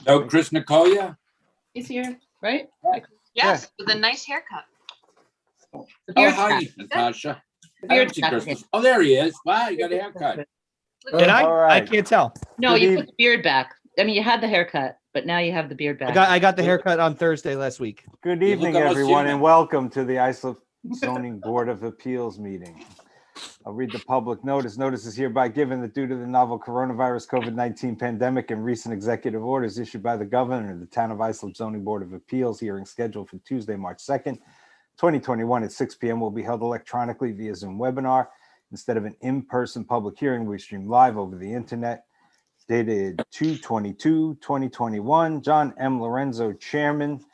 No, Chris Nicolia? He's here, right? Yes, with a nice haircut. The Oh, beard hi, back. Natasha. The I don't beard see back. Chris. Oh, there he is. Wow, you got a haircut. Did I? All I right. can't tell. No, Good you eve- put the beard back. I mean, you had the haircut, but now you have the beard back. I got the haircut on Thursday last week. Good You evening, look almost everyone, human. and welcome to the Islip Zoning Board of Appeals meeting. I'll read the public notice. Notice is hereby given that due to the novel coronavirus COVID-19 pandemic and recent executive orders issued by the governor, the Town of Islip Zoning Board of Appeals hearing scheduled for Tuesday, March 2nd, 2021 at 6 p.m. will be held electronically via Zoom webinar. Instead of an in-person public hearing, we stream live over the internet. Dated 2/22/2021. John M. Lorenzo, Chairman.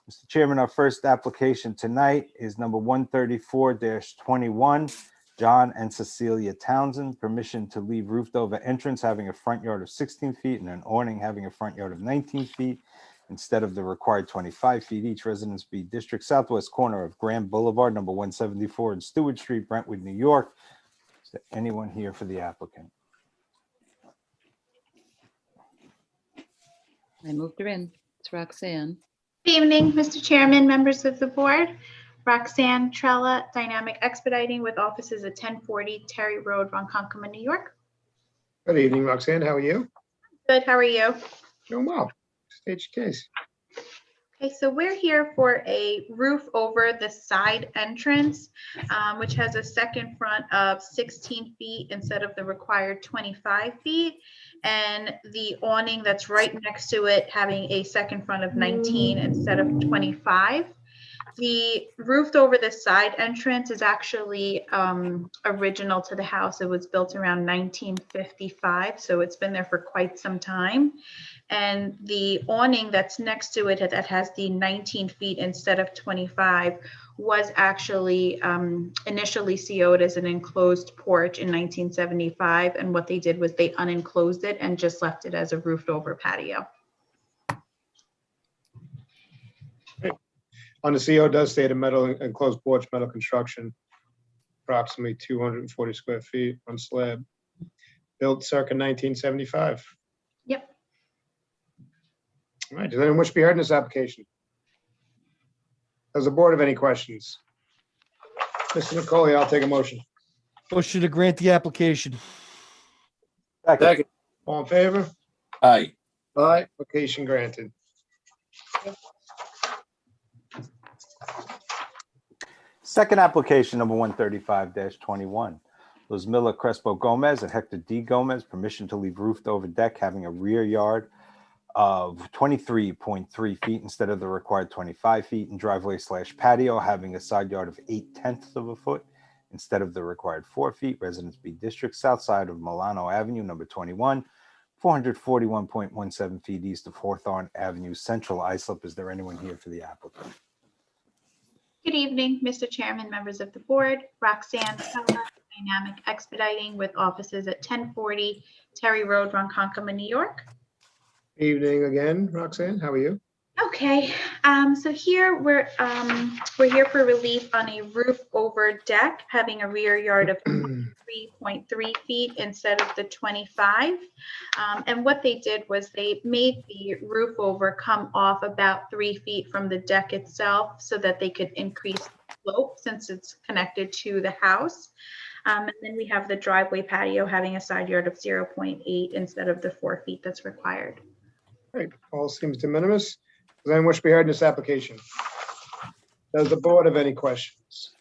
Mr. Chairman, our first application tonight is number 134-21. John and Cecilia Townsend, permission to leave roofed over entrance having a front yard of 16 feet and an awning having a front yard of 19 feet instead of the required 25 feet. Each residence be district southwest corner of Grand Boulevard, number 174 and Stewart Street, Brentwood, New York. Is there anyone here for the applicant? I moved her in. It's Roxanne. Good evening, Mr. Chairman, members of the board. Roxanne Trella, Dynamic Expediting with offices at 1040 Terry Road, Ronkonkoma, New York. Good evening, Roxanne. How are you? Good, how are you? Doing well. State your case. Okay, so we're here for a roof over the side entrance, which has a second front of 16 feet instead of the required 25 feet. And the awning that's right next to it having a second front of 19 instead of 25. The roofed over the side entrance is actually original to the house. It was built around 1955, so it's been there for quite some time. And the awning that's next to it that has the 19 feet instead of 25 was actually initially CO'd as an enclosed porch in 1975. And what they did was they unenclosed it and just left it as a roofed over patio. On the CO does state a metal enclosed porch, metal construction, approximately 240 square feet on slab. Built circa 1975. Yep. All right, does anyone wish to be heard in this application? Does the board have any questions? Mr. Nicoli, I'll take a motion. Motion to grant the application. Second. All in favor? Aye. Aye, application granted. Second application, number 135-21. Luzmila Crespo Gomez and Hector D. Gomez, permission to leave roofed over deck having a rear yard of 23.3 feet instead of the required 25 feet, and driveway / patio having a side yard of 0.8 of a foot instead of the required 4 feet. Residence B District, south side of Milano Avenue, number 21, 441.17 feet east of Hawthorne Avenue, Central Islip. Is there anyone here for the applicant? Good evening, Mr. Chairman, members of the board. Roxanne Trella, Dynamic Expediting with offices at 1040 Terry Road, Ronkonkoma, New York. Evening again, Roxanne. How are you? Okay, so here we're here for relief on a roof over deck having a rear yard of 3.3 feet instead of the 25. And what they did was they made the roof over come off about 3 feet from the deck itself so that they could increase the slope since it's connected to the house. And then we have the driveway patio having a side yard of 0.8 instead of the 4 feet that's required. Great. All seems de minimis. Does anyone wish to be heard in this application? Does the board have any questions?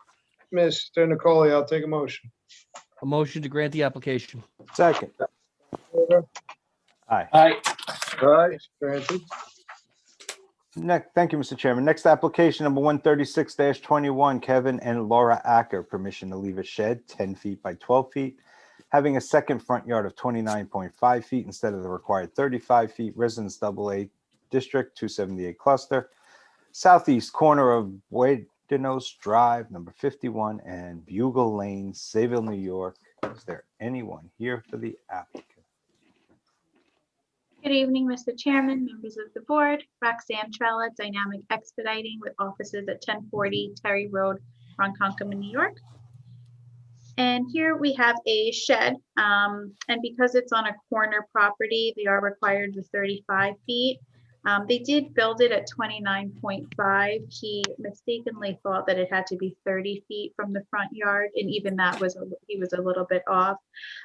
Mr. Nicoli, I'll take a motion. A motion to grant the application. Second. Favor? Aye. Aye. Aye, granted. Next, thank you, Mr. Chairman. Next application, number 136-21, Kevin and Laura Acker, permission to leave a shed 10 feet by 12 feet, having a second front yard of 29.5 feet instead of the required 35 feet. Residence AA District, 278 cluster, southeast corner of Buenos Drive, number 51, and Bugle Lane, Sayville, New York. Is there anyone here for the applicant? Good evening, Mr. Chairman, members of the board. Roxanne Trella, Dynamic Expediting with offices at 1040 Terry Road, Ronkonkoma, New York. And here we have a shed, and because it's on a corner property, they are required the 35 feet. They did build it at 29.5. He mistakenly thought that it had to be 30 feet from the front yard, and even that was, he was a little bit off.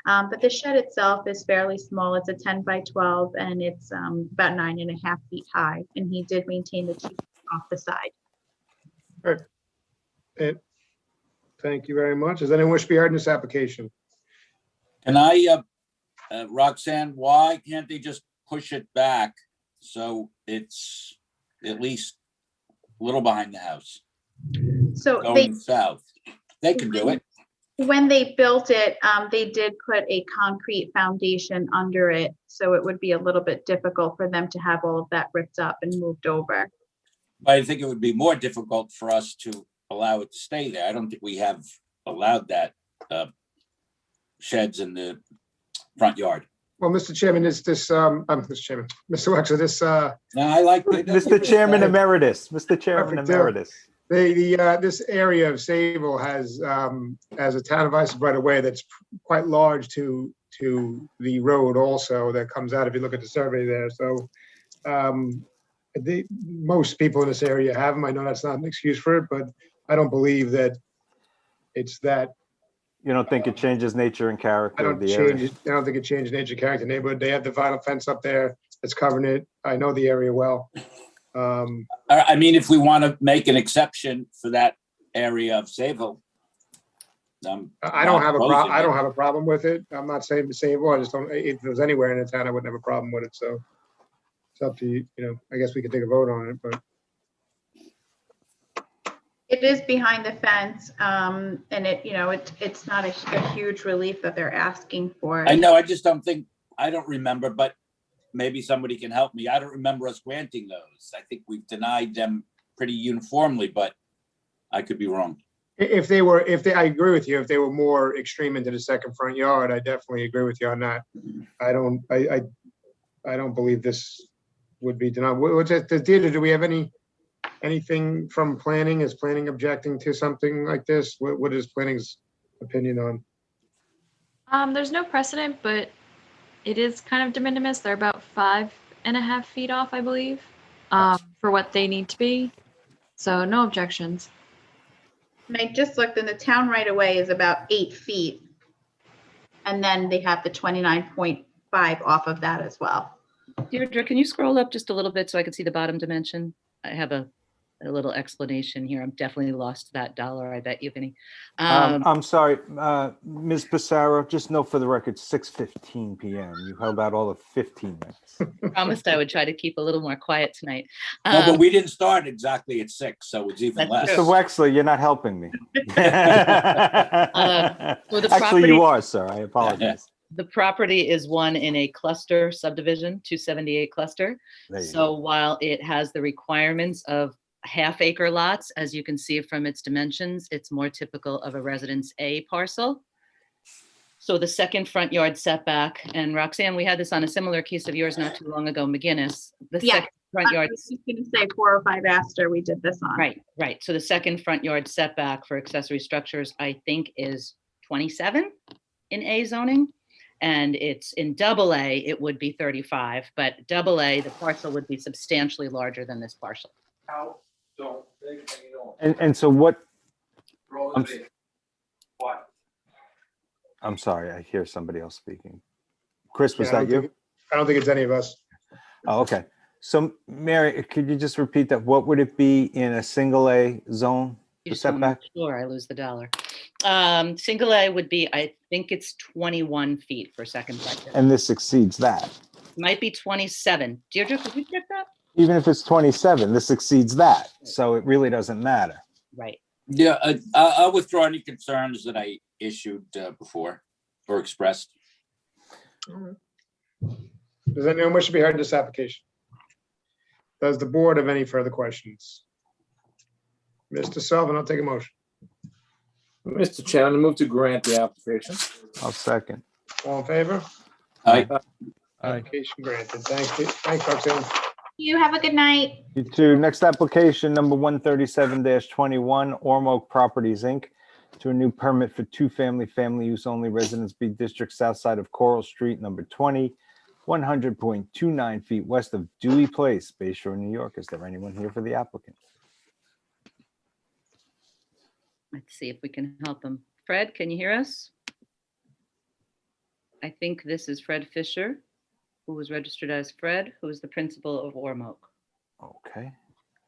But the shed itself is fairly small. It's a 10 by 12, and it's about 9.5 feet high, and he did maintain the 2 feet off the side. Thank you very much. Does anyone wish to be heard in this application? Can I, Roxanne, why can't they just push it back so it's at least a little behind the house So going south? They can do it. when they built it, they did put a concrete foundation under it, so it would be a little bit difficult for them to have all of that ripped up and moved over. But I think it would be more difficult for us to allow it to stay there. I don't think we have allowed that sheds in the front yard. Well, Mr. Chairman, Mr. Chairman, Mr. Wexler, No, I like. Mr. Chairman Emeritus, Mr. Chairman Perfect, yeah. Emeritus. this area of Sable has a town of Islip right away that's quite large to the road also that comes out if you look at the survey there. So most people in this area have them. I know that's not an excuse for it, but I don't believe that it's that. You don't think it changes nature and I character don't of the area? I don't think it changed nature, character, neighborhood. They have the vinyl fence up there that's covering it. I know the area well. I mean, if we want to make an exception for that area of Sayville. I don't have a problem with it. I'm not saying to say, well, I just don't, if it was anywhere in the town, I wouldn't have a problem with it. So it's up to you, I guess we could take a vote on it, but. It is behind the fence, and it's not a huge relief that they're asking for. I know, I just don't think, I don't remember, but maybe somebody can help me. I don't remember us granting those. I think we've denied them pretty uniformly, but I could be wrong. I agree with you. If they were more extreme into the second front yard, I definitely agree with you on that. I don't believe this would be denied. What's it, Deirdre, do we have anything from planning? Is planning objecting to something like this? What is planning's opinion on? There's no precedent, but it is kind of de minimis. They're about 5.5 feet off, I believe, for what they need to be. So no objections. And I just looked, and the town right away is about 8 feet. And then they have the 29.5 off of that as well. Deirdre, can you scroll up just a little bit so I can see the bottom dimension? I have a little explanation here. I'm definitely lost that dollar, I bet you, Vinny. I'm sorry, Ms. Pissarro, just note for the record, 6:15 PM. You held out all of 15 minutes. Promised I would try to keep a little more quiet tonight. No, but we didn't start exactly at 6, so it's even That's less. true. Mr. Wexler, you're not helping me. So the Actually, property- you are, sir. I apologize. The property is one in a cluster subdivision, 278 cluster. There you So go. while it has the requirements of half-acre lots, as you can see from its dimensions, it's more typical of a Residence A parcel. So the second front yard setback, and Roxanne, we had this on a similar case of yours not too long ago, McGinnis. The Yeah. second front I yard, was just gonna say 405 Astor, we did this on. right. So the second front yard setback for accessory structures, I think, is 27 in A zoning. And it's in double A, it would be 35, but double A, the parcel would be substantially larger than this parcel. And so what? I'm sorry, I hear somebody else speaking. Chris, was Yeah, that you? I don't think it's any of us. Oh, okay. So Mary, could you just repeat that? What would it be in a single A zone? You The just wanna make setback? sure I lose the dollar. Single A would be, I think it's 21 feet for second front yard. And this exceeds that. Might be 27. Deirdre, could you check that? Even if it's 27, this exceeds that. So it really doesn't matter. Right. Yeah, I'll withdraw any concerns that I issued before or expressed. Does anyone wish to be heard in this application? Does the board have any further questions? Mr. Sullivan, I'll take a motion. Mr. Chairman, I move to grant the application. I'll second. All in favor? Aye. Application granted. Thank you. Thanks, Roxanne. You have a good night. You too. Next application, number 137-21, Ormo Properties, Inc. To a new permit for two-family, family use only Residence B District, south side of Coral Street, number 20. 100.29 feet west of Dewey Place, Bay Shore, New York. Is there anyone here for the applicant? Let's see if we can help him. Fred, can you hear us? I think this is Fred Fisher, who was registered as Fred, who is the principal of Ormoc. Okay,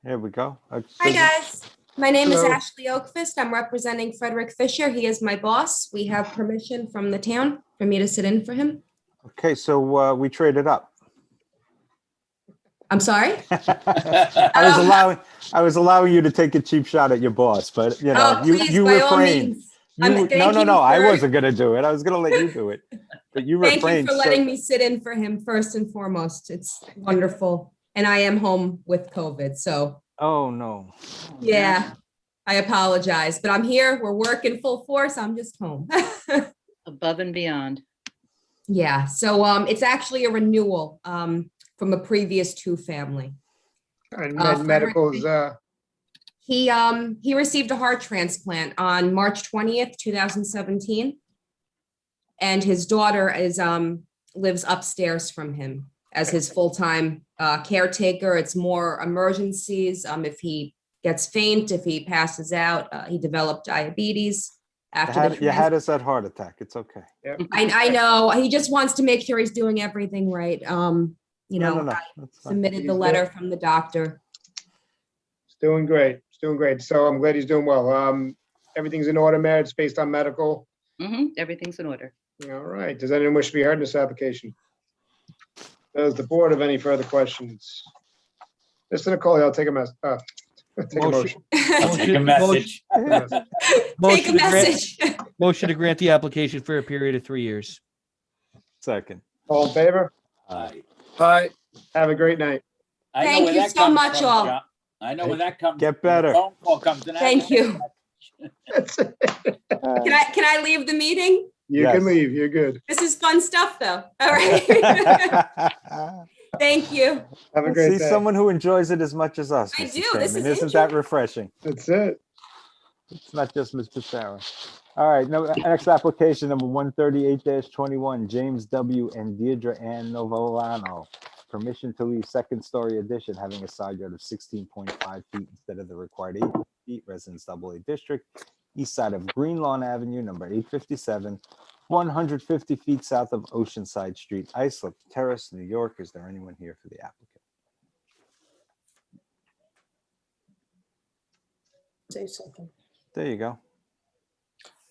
here we go. Hi, guys. My name is Hello. Ashley Oakfist. I'm representing Frederick Fisher. He is my boss. We have permission from the town for me to sit in for him. Okay, so we traded up. I'm sorry? I was allowing you to take a cheap shot at your boss, but you know, Oh, please, you by all refrained. means. No, Thank you no, I for- wasn't gonna do it. I was gonna let you do it, but you Thank you refrained. for so- letting me sit in for him first and foremost. It's wonderful. And I am home with COVID, so Oh, no. yeah, I apologize, but I'm here. We're working full force. I'm just home. Above and beyond. Yeah, so it's actually a renewal from a previous two family. And Frederick- medicals, He received a heart transplant on March 20th, 2017. And his daughter is lives upstairs from him as his full-time caretaker. It's more emergencies. If he gets faint, if he passes out, he developed diabetes after the You had us at heart attack. It's okay. I know, he just wants to make sure he's doing everything right. You know, No, I that's fine. submitted the He's letter from the doctor. it's doing great. It's doing great. So I'm glad he's doing well. Everything's in order, Mayor. It's based on medical. Everything's in order. All right. Does anyone wish to be heard in this application? Does the board have any further questions? Mr. Nicole, I'll take a take a motion. I'll take a message. Take a Motion to grant- message. Motion to grant the application for a period of 3 years. Second. All in favor? Aye. Aye. Have a great night. I know Thank where you that so comes much, from, all. John. I know where that comes. Get from. better. Phone call comes in. Thank you. That's it. Can I leave the meeting? You Yes. can leave. You're good. This is fun stuff, though. All right. Thank you. Have a great See day. someone who enjoys it as much as us. I Mr. do. This Chairman. is Isn't that refreshing? That's it. It's not just Mr. Farah. All right, no, next application number 138-21, James W. and Deirdre Ann Novellano. Permission to leave second-story addition having a side yard of 16.5 feet instead of the required 8 feet, Residence AA District, east side of Green Lawn Avenue, number 857, 150 feet south of Oceanside Street, Islip Terrace, New York. Is there anyone here for the applicant? Say something. There you go.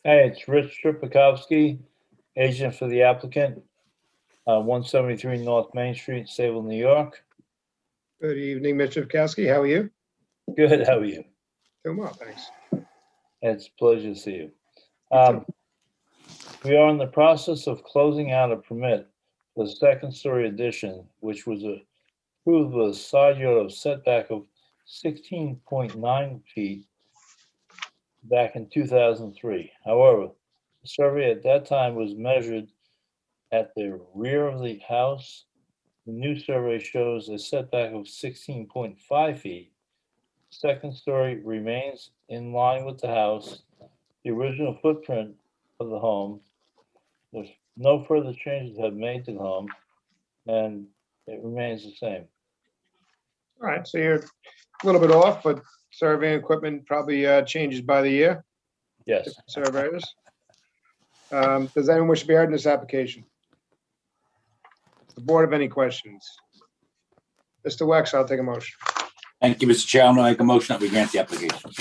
Hey, it's Rich Tripakowski, agent for the applicant, 173 North Main Street, Sable, New York. Good evening, Mr. Kowski. How are you? Good, how are you? Doing well, thanks. It's a pleasure to see you. We are in the process of closing out a permit for the second-story addition, which was approved with a side yard of setback of 16.9 feet back in 2003. However, the survey at that time was measured at the rear of the house. The new survey shows a setback of 16.5 feet. Second story remains in line with the house, the original footprint of the home. There's no further changes have made to the home, and it remains the same. All right, so you're a little bit off, but surveying equipment probably changes by the year. Yes. Different surveyors. Does anyone wish to be heard in this application? Does the board have any questions? Mr. Wex, I'll take a motion. Thank you, Mr. Chairman. I make a motion that we grant the application.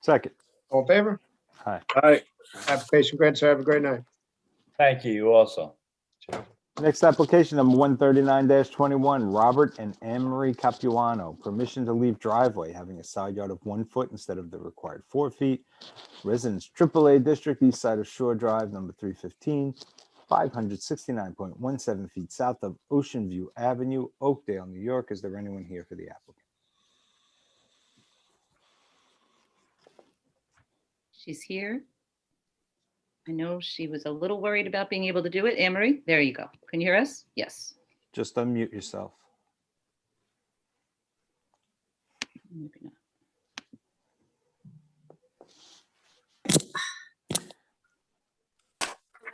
Second. All in favor? Aye. Application granted, sir. Have a great night. Thank you, you also. Next application, number 139-21, Robert and Anne Marie Capuano. Permission to leave driveway having a side yard of 1 foot instead of the required 4 feet. Residence AAA District, east side of Shore Drive, number 315, 569.17 feet south of Ocean View Avenue, Oakdale, New York. Is there anyone here for the applicant? She's here. I know she was a little worried about being able to do it. Anne Marie, there you go. Can you hear us? Yes. Just unmute yourself. Maybe not.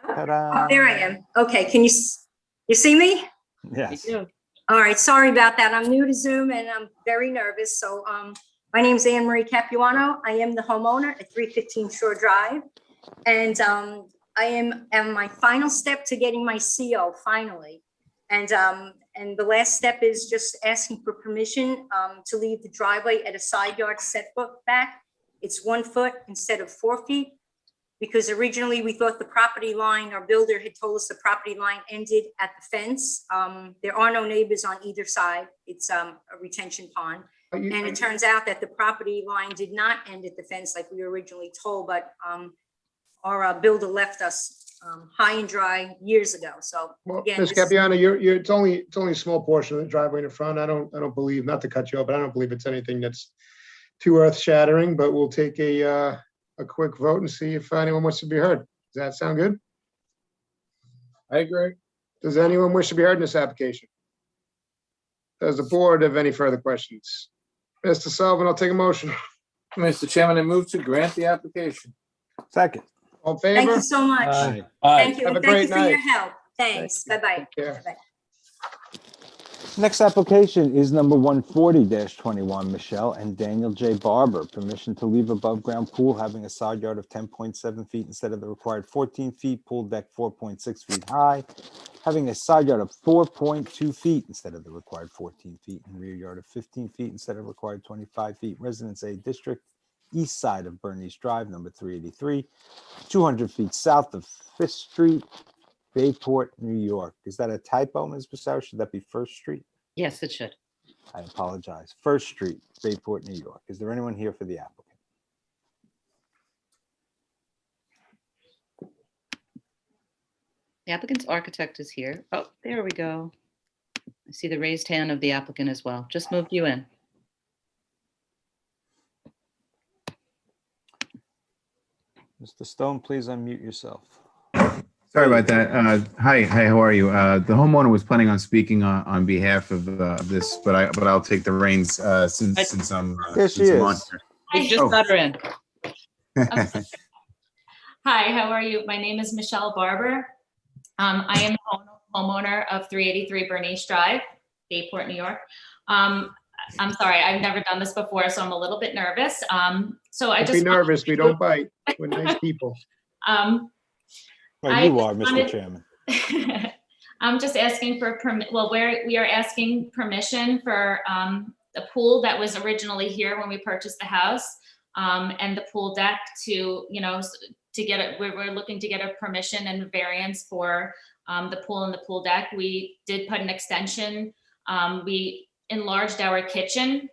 Ta-da. There I am. Okay, can you see me? Yes. You do. All right, sorry about that. I'm new to Zoom and I'm very nervous. So my name is Anne Marie Capuano. I am the homeowner at 315 Shore Drive. And I am at my final step to getting my CO finally. And the last step is just asking for permission to leave the driveway at a side yard setback. It's 1 foot instead of 4 feet. Because originally we thought the property line, our builder had told us the property line ended at the fence. There are no neighbors on either side. It's a retention pond. And it turns out that the property line did not end at the fence like we were originally told, but our builder left us high and dry years ago. So Well, again, Ms. this- Capiano, it's only a small portion of the driveway in the front. I don't believe, not to cut you off, but I don't believe it's anything that's too earth shattering, but we'll take a quick vote and see if anyone wants to be heard. Does that sound good? I agree. Does anyone wish to be heard in this application? Does the board have any further questions? Mr. Sullivan, I'll take a motion. Mr. Chairman, I move to grant the application. Second. All in Thank favor? you so much. Aye. Thank you. Have a And thank you great for your night. help. Thanks. Bye-bye. Take care. Bye-bye. Next application is number 140-21, Michelle and Daniel J. Barber. Permission to leave above-ground pool having a side yard of 10.7 feet instead of the required 14 feet, pool deck 4.6 feet high, having a side yard of 4.2 feet instead of the required 14 feet, and rear yard of 15 feet instead of required 25 feet. Residence A District, east side of Bernice Drive, number 383, 200 feet south of Fifth Street, Bayport, New York. Is that a typo, Ms. Bissau? Should that be First Street? Yes, it should. I apologize. First Street, Bayport, New York. Is there anyone here for the applicant? The applicant's architect is here. Oh, there we go. I see the raised hand of the applicant as well. Just moved you in. Mr. Stone, please unmute yourself. Sorry about that. Hi, how are you? The homeowner was planning on speaking on behalf of this, but I'll take the reins since I'm. There she since I'm on is. here. We just Oh. got her in. Hi, how are you? My name is Michelle Barber. I am the homeowner of 383 Bernice Drive, Bayport, New York. I'm sorry, I've never done this before, so I'm a little bit nervous. So I Don't just be nervous. We don't bite. We're nice people. Well, I you are, just Mr. wanted- Chairman. I'm just asking for permit. Well, we are asking permission for the pool that was originally here when we purchased the house, and the pool deck to, to get it. We're looking to get a permission and a variance for the pool and the pool deck. We did put an extension. We enlarged our kitchen.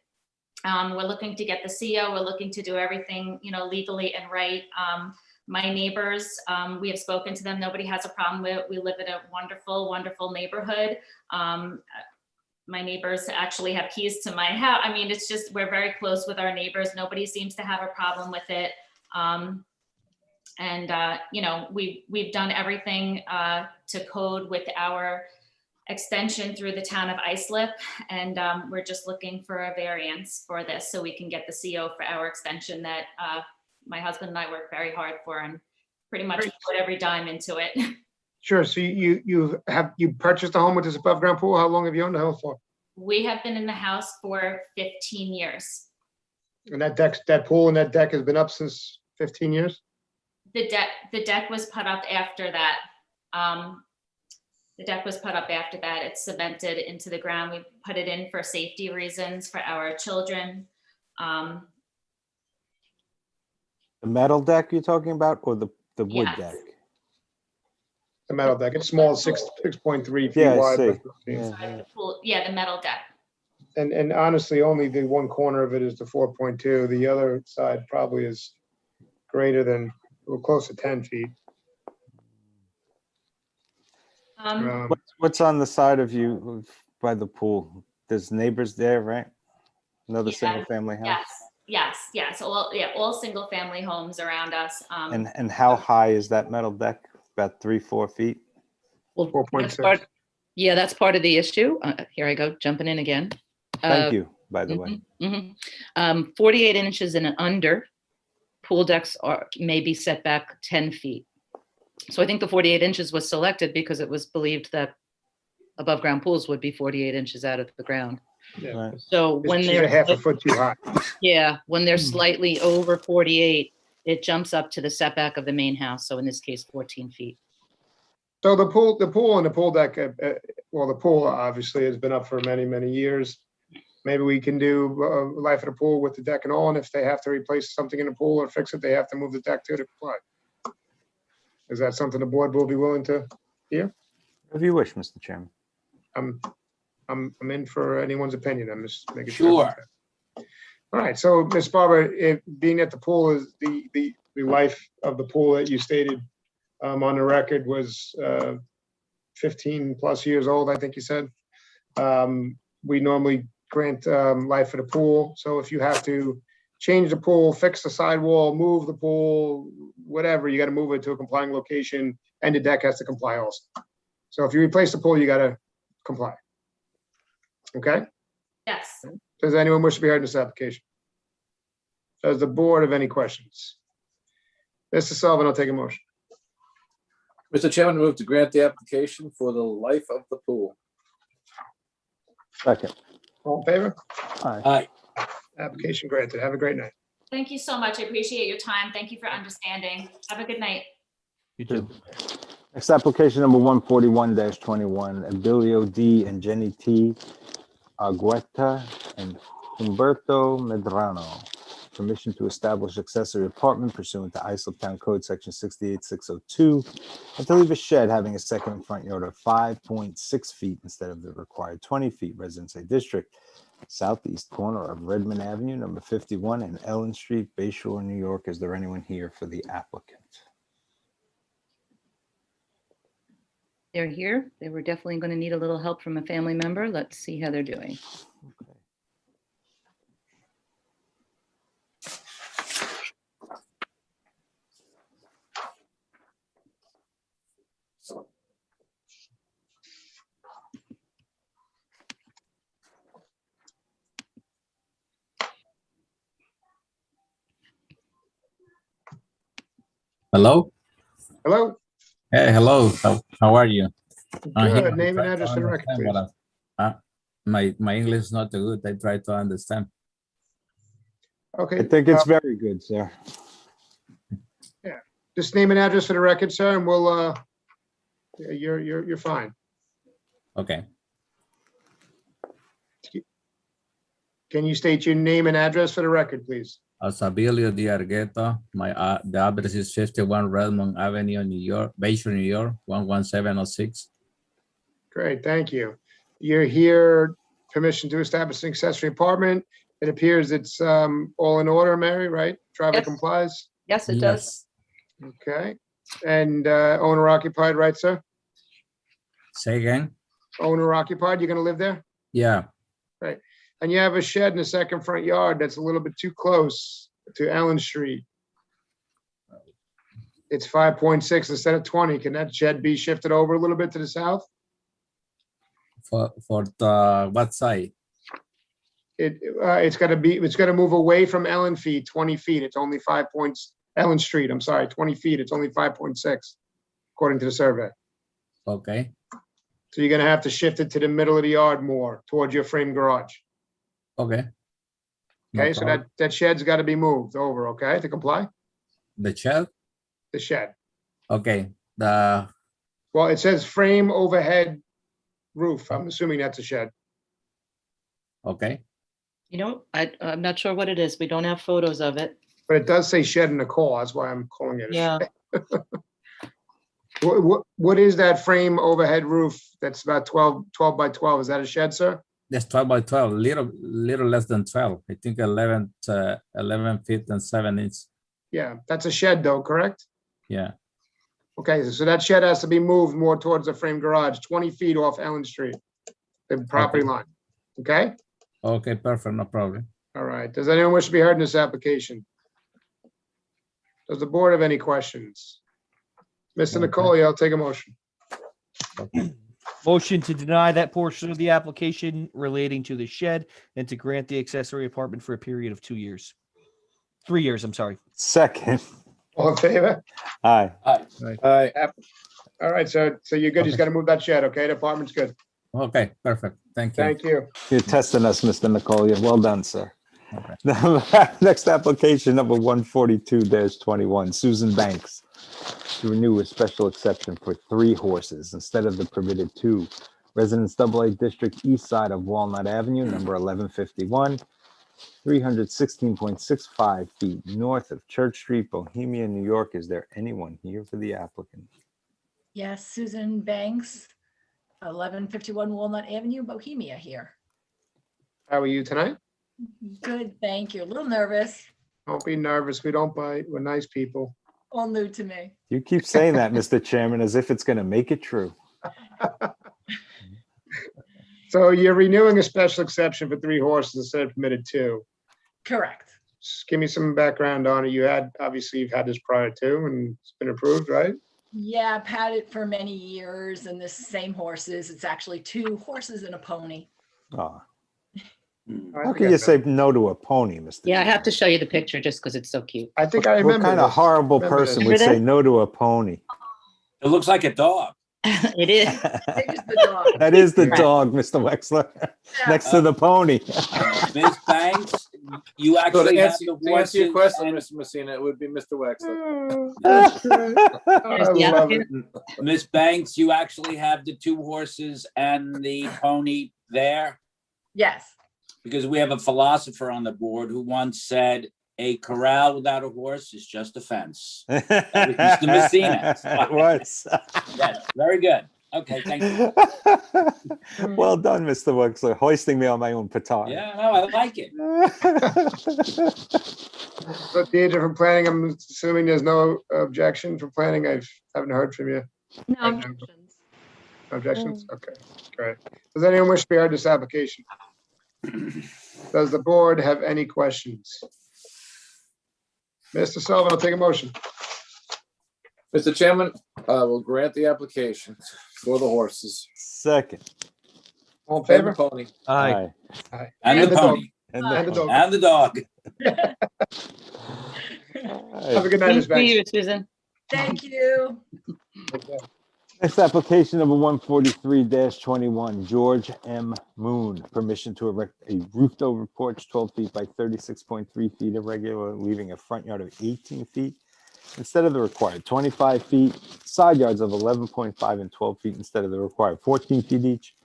We're looking to get the CO. We're looking to do everything, legally and right. My neighbors, we have spoken to them. Nobody has a problem with it. We live in a wonderful, wonderful neighborhood. My neighbors actually have keys to my house. I mean, it's just, we're very close with our neighbors. Nobody seems to have a problem with it. We've done everything to code with our extension through the town of Islip. And we're just looking for a variance for this so we can get the CO for our extension that my husband and I worked very hard for and pretty much put every dime into it. Sure. So you purchased a home with this above ground pool? How long have you owned the house for? We have been in the house for 15 years. And that pool and that deck has been up since 15 years? The deck was put up after that. The deck was put up after that. It's cemented into the ground. We put it in for safety reasons for our children. The metal deck you're talking about, or the wood Yes. deck? The metal deck. It's small, 6.3 feet Yeah, I wide. see. but- Yeah. The metal deck. And honestly, only the one corner of it is the 4.2. The other side probably is greater than, well, close to 10 feet. What's on the side of you by the pool? There's neighbors there, right? Another Yeah. single family house? Yes. All single family homes around us. And how high is that metal deck? About 3-4 feet? Well, 4.6. that's part of the issue. Here I go, jumping in again. Thank you, by the way. 48 inches and under, pool decks may be set back 10 feet. So I think the 48 inches was selected because it was believed that above ground pools would be 48 inches out of the ground. Yeah. So when She's they're, a half a foot too high. yeah, when they're slightly over 48, it jumps up to the setback of the main house. So in this case, 14 feet. So the pool and the pool deck, well, the pool obviously has been up for many, many years. Maybe we can do life of the pool with the deck and all, and if they have to replace something in the pool or fix it, they have to move the deck to comply. Is that something the board will be willing to hear? If you wish, Mr. Chairman. I'm in for anyone's opinion. I'm just making Sure. All right, so Ms. Barber, being that the pool is the life of the pool that you stated on the record was 15 plus years old, I think you said. We normally grant life of the pool. So if you have to change the pool, fix the sidewall, move the pool, whatever, you got to move it to a complying location, and the deck has to comply also. So if you replace the pool, you got to comply. Okay? Yes. Does anyone wish to be heard in this application? Does the board have any questions? Mr. Sullivan, I'll take a motion. Mr. Chairman, move to grant the application for the life of the pool. Second. All in favor? Aye. Application granted. Have a great night. Thank you so much. I appreciate your time. Thank you for understanding. Have a good night. You too. Next application number 141-21, Abilio D. and Jenny T. Argueta and Humberto Medrano. Permission to establish accessory apartment pursuant to Islip Town Code Section 68602, and to leave a shed having a second and front yard of 5.6 feet instead of the required 20 feet, Residence A District, southeast corner of Redmond Avenue, number 51, and Ellen Street, Bay Shore, New York. Is there anyone here for the applicant? They're here. They were definitely going to need a little help from a family member. Let's see how they're doing. Hello? Hello? Hey, hello. How are you? I'm here. Good. Name and I try address to for the record, understand please. what my English is not good. I try to understand. Okay. I think it's very good, sir. Just name and address for the record, sir, and we'll, you're fine. Okay. Can you state your name and address for the record, please? Abilio Di Argueta. The address is 51 Redmond Avenue, New York, Bayshore, New York, 11706. Great, thank you. You're here, permission to establish an accessory apartment. It appears it's all in order, Mary, right? Driveway Yes. complies? Yes, it does. Okay. And owner occupied, right, sir? Say again? Owner occupied, you're gonna live there? Yeah. Right. And you have a shed in the second front yard that's a little bit too close to Allen Street. It's 5.6 instead of 20. Can that shed be shifted over a little bit to the south? For the what side? It's gotta move away from Ellen feet, 20 feet. It's only 5 points, Ellen Street, I'm sorry, 20 feet. It's only 5.6 according to the survey. Okay. So you're gonna have to shift it to the middle of the yard more towards your frame garage. Okay. No Okay, so problem. that shed's gotta be moved over, okay, to comply? The shed? The shed. Okay. The Well, it says frame overhead roof. I'm assuming that's a shed. okay. You know, I'm not sure what it is. We don't have photos of it. But it does say shed in the call. That's why I'm calling it a Yeah. shed. What is that frame overhead roof that's about 12 by 12? Is that a shed, sir? That's 12 by 12, little less than 12. I think 11 feet and 7 inches. Yeah, that's a shed though, correct? Yeah. Okay, so that shed has to be moved more towards the frame garage, 20 feet off Ellen Street, the property line. Okay? Okay, perfect. No problem. All right. Does anyone wish to be heard in this application? Does the board have any questions? Mr. Nicole, I'll take a motion. Motion to deny that portion of the application relating to the shed and to grant the accessory apartment for a period of 2 years. 3 years, I'm sorry. Second. All in favor? Aye. Aye. All right, so you're good. He's got to move that shed, okay? The apartment's good. Okay, perfect. Thank you. Thank you. You're testing us, Mr. Nicolia. Well done, sir. Okay. Next application, number 142-21, Susan Banks, to renew a special exception for 3 horses instead of the permitted 2. Residence AA District, east side of Walnut Avenue, number 1151, 316.65 feet north of Church Street, Bohemia, New York. Is there anyone here for the applicant? Yes, Susan Banks, 1151 Walnut Avenue, Bohemia here. How are you tonight? Good, thank you. A little nervous, Don't be nervous. We don't bite. We're nice people. all new to me. You keep saying that, Mr. Chairman, as if it's going to make it true. So you're renewing a special exception for 3 horses instead of permitted 2. Correct. Just give me some background on it. Obviously you've had this prior to and it's been approved, right? Yeah, I've had it for many years and the same horses. It's actually 2 horses and a pony. Oh, I how think can I you know. say no to a pony, Mr. Yeah, I Chairman? have to show you the picture just because it's so cute. I think I What remember. kind of this. horrible Remember person this. would say Remember no to a pony? It looks like a dog. It is. There's the dog. That is the Right. dog, Mr. Wexler, next to the pony. Ms. Banks, you So actually to have answer, the to answer your horses question, and Mr. Messina, it would be Mr. Wexler. That's great. I There's the love it. applicant. Ms. Banks, you actually have the 2 horses and the pony there? Yes. Because we have a philosopher on the board who once said, a corral without a horse is just a fence. Mr. Messina. It was. Yes, very good. Okay, thank you. Well done, Mr. Wexler, hoisting me on my own petard. Yeah, no, I like it. So Deidre from planning, I'm assuming there's no objection for planning. I haven't heard from you. No Right. objections. Objections? Okay, great. Does anyone wish to be heard this application? Does the board have any questions? Mr. Sullivan, I'll take a motion. Mr. Chairman, I will grant the application for the horses. Second. All in And favor? the pony. Aye. Aye. And the pony, And And the dog. and the dog. Have a good night, Ms. Thank you, Banks. Susan. Thank you. Next application, number 143-21, George M. Moon, permission to erect a roofed over porch 12 feet by 36.3 feet irregular, leaving a front yard of 18 feet instead of the required 25 feet, side yards of 11.5 and 12 feet instead of the required 14 feet each,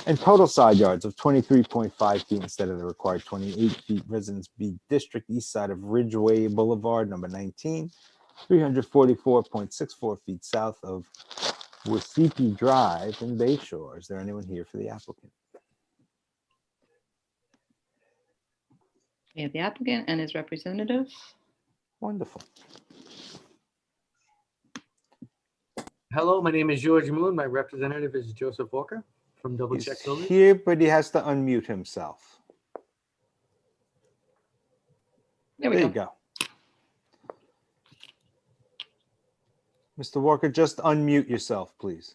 and total side yards of 23.5 feet instead of the required 28 feet. Residence B District, east side of Ridgeway Boulevard, number 19, 344.64 feet south of Wasiki Drive in Bay Shore. Is there anyone here for the applicant? We have the applicant and his representative. Wonderful. Hello, my name is George Moon. My representative is Joseph Walker from Double He's Check Builders. here, but he has to unmute himself. There we There you go. go. Mr. Walker, just unmute yourself, please.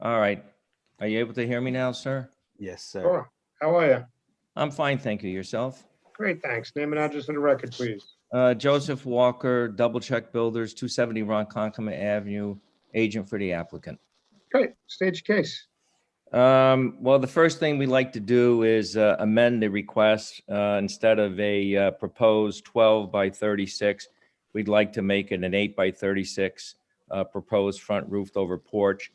All right. Are you able to hear me now, sir? Yes, sir. Sure. How are you? I'm fine, thank you. Yourself? Great, thanks. Name and address for the record, please. Joseph Walker, Double Check Builders, 270 Ronkonkoma Avenue, agent for the applicant. Great, stage your case. Well, the first thing we like to do is amend the request. Instead of a proposed 12 by 36, we'd like to make it an 8 by 36 proposed front roofed over porch.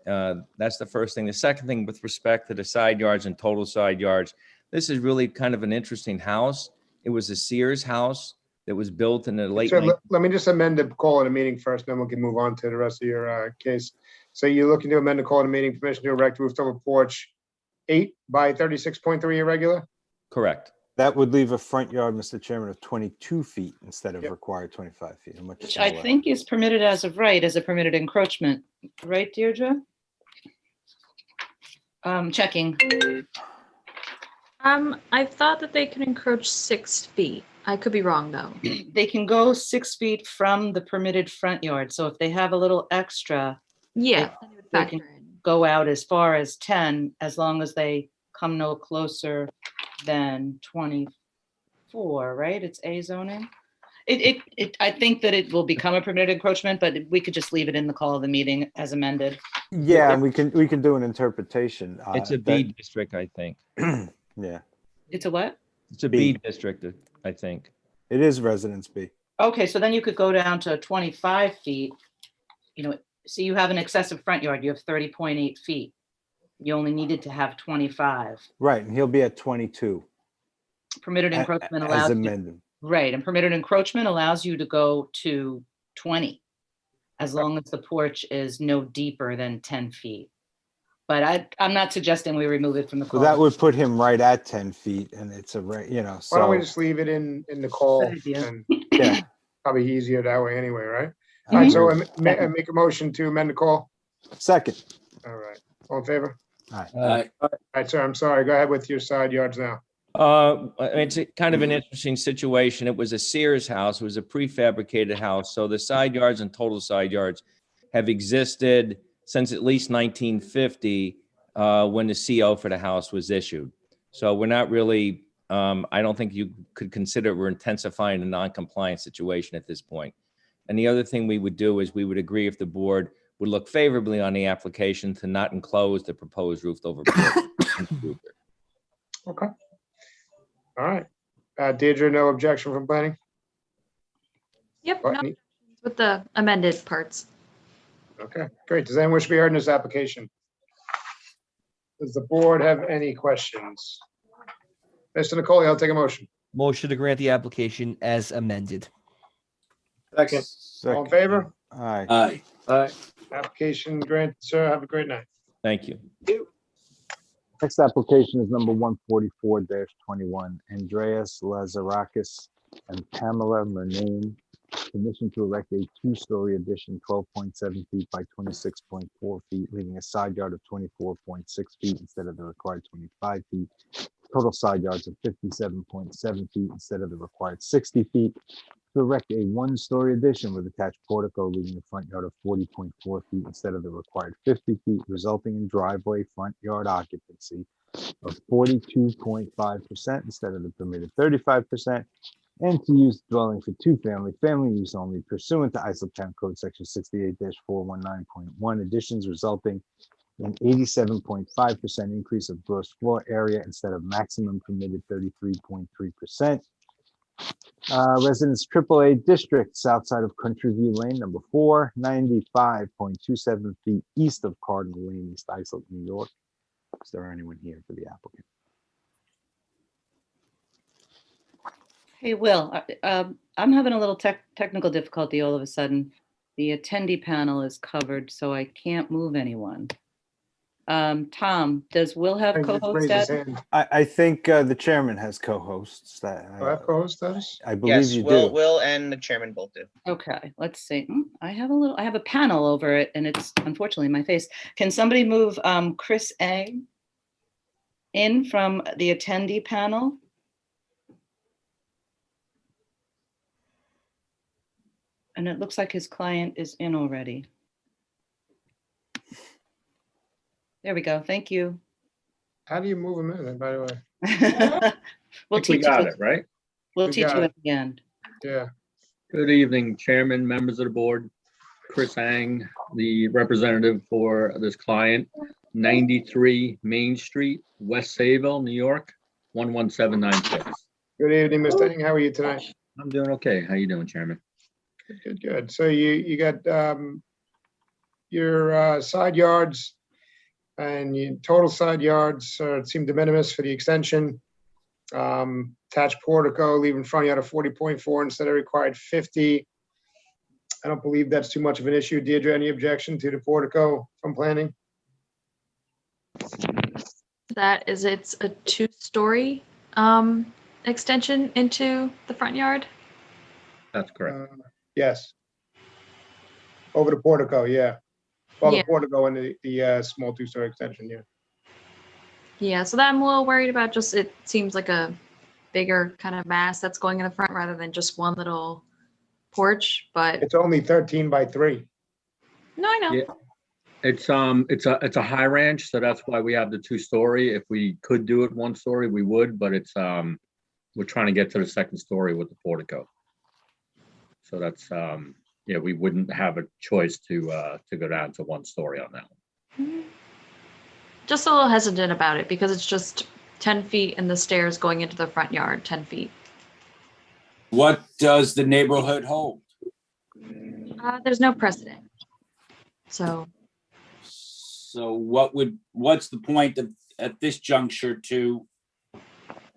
That's the first thing. The second thing, with respect to the side yards and total side yards, this is really kind of an interesting house. It was a Sears house that was built in the late So 19th. let me just amend the call of the meeting first, then we can move on to the rest of your case. So you're looking to amend the call of the meeting, permission to erect roofed over porch 8 by 36.3 irregular? Correct. That would leave a front yard, Mr. Chairman, of 22 feet instead of Yep. required 25 feet. How much Which I smaller? think is permitted as of right, as a permitted encroachment. Right, Deirdre? Checking. I thought that they could encroach 6 feet. I could be wrong, though. They can go 6 feet from the permitted front yard. So if they have a little extra, Yeah. they Factor can in. go out as far as 10, as long as they come no closer than 24, right? It's A zoning. I think that it will become a permitted encroachment, but we could just leave it in the call of the meeting as amended. Yeah, and we can do an interpretation. It's a B district, I think. Yeah, It's a what? It's a B. B district, I think. it is Residence B. Okay, so then you could go down to 25 feet. You know, see, you have an excessive front yard. You have 30.8 feet. You only needed to have 25. Right, and he'll be at 22. Permitted a- encroachment As allows you, amended. right, and permitted encroachment allows you to go to 20 as long as the porch is no deeper than 10 feet. But I'm not suggesting we remove it from the So call. that would put him right at 10 feet, and it's Why don't we so, just leave it in the call? Good idea. And yeah. probably easier that way anyway, right? I All right, agree. so I make a motion to amend the call. Second. All right, all in favor? Aye. All right, sir, I'm sorry. Go ahead with your side yards now. It's kind of an interesting situation. It was a Sears house. It was a prefabricated house. So the side yards and total side yards have existed since at least 1950, when the CO for the house was issued. So we're not really, I don't think you could consider we're intensifying a non-compliant situation at this point. And the other thing we would do is we would agree if the board would look favorably on the application to not enclose the proposed roofed over porch. Okay. All right. Deirdre, no objection from planning? Yep, What, no, any- with the amended parts. Okay, great. Does anyone wish to be heard in this application? Does the board have any questions? Mr. Nicole, I'll take a motion. Motion to grant the application as amended. Second. All in favor? Aye. Aye. Aye. Application granted, sir. Have a great night. Thank you. Next application is number 144-21, Andreas Lazarakis and Pamela Murnane. Permission to erect a two-story addition, 12.7 feet by 26.4 feet, leaving a side yard of 24.6 feet instead of the required 25 feet. Total side yards of 57.7 feet instead of the required 60 feet. To erect a one-story addition with attached portico, leaving a front yard of 40.4 feet instead of the required 50 feet, resulting in driveway front yard occupancy of 42.5% instead of the permitted 35%, and to use the dwelling for family use only pursuant to ISO Town Code Section 68-419.1 additions, resulting in 87.5% increase of gross floor area instead of maximum permitted 33.3%. Residence AAA District, south side of Country View Lane, number 4, 95.27 feet east of Cardinal Lane, East Islip, New York. Is there anyone here for the applicant? Hey, Will, I'm having a little technical difficulty all of a sudden. The attendee panel is covered, so I can't move anyone. Tom, does Will have Just co-host raise his status? hand. I think the chairman has co-hosts that. Do I have co-host status? I believe Yes, you Will, do. Will and the chairman both do. Okay, let's see. I have a panel over it and it's unfortunately my face. Can somebody move Chris Eng in from the attendee panel? And it looks like his client is in already. There we go. Thank you. How do you move him in, by the way? We'll think we teach got you. it, right? We'll We teach got you it. at the end. Yeah. Good evening, Chairman, members of the board. Chris Ang, the representative for this client, 93 Main Street, West Sayville, New York, 11796. Good evening, Mr. Eng. How are you tonight? I'm doing okay. How you doing, Chairman? Good. So you got your side yards and your total side yards seem de minimis for the extension. Attached portico, leaving front yard of 40.4 instead of required 50. I don't believe that's too much of an issue. Deirdre, any objection to the portico from planning? It's a two-story extension into the front yard. That's correct. Yes. Over the portico, yeah. Well, Yeah. the portico and the small two-story extension, yeah. Yeah, so that I'm a little worried about. Just it seems like a bigger kind of mass that's going in the front rather than just one little porch. But It's only 13 by 3. no, I know. Yeah. It's a high ranch, so that's why we have the 2-story. If we could do it 1-story, we would, but it's we're trying to get to the 2nd story with the portico. So that's, yeah, we wouldn't have a choice to go down to 1 story on that one. Just a little hesitant about it because it's just 10 feet and the stairs going into the front yard, 10 feet. What does the neighborhood hold? There's no precedent. So So what's the point of, at this juncture, to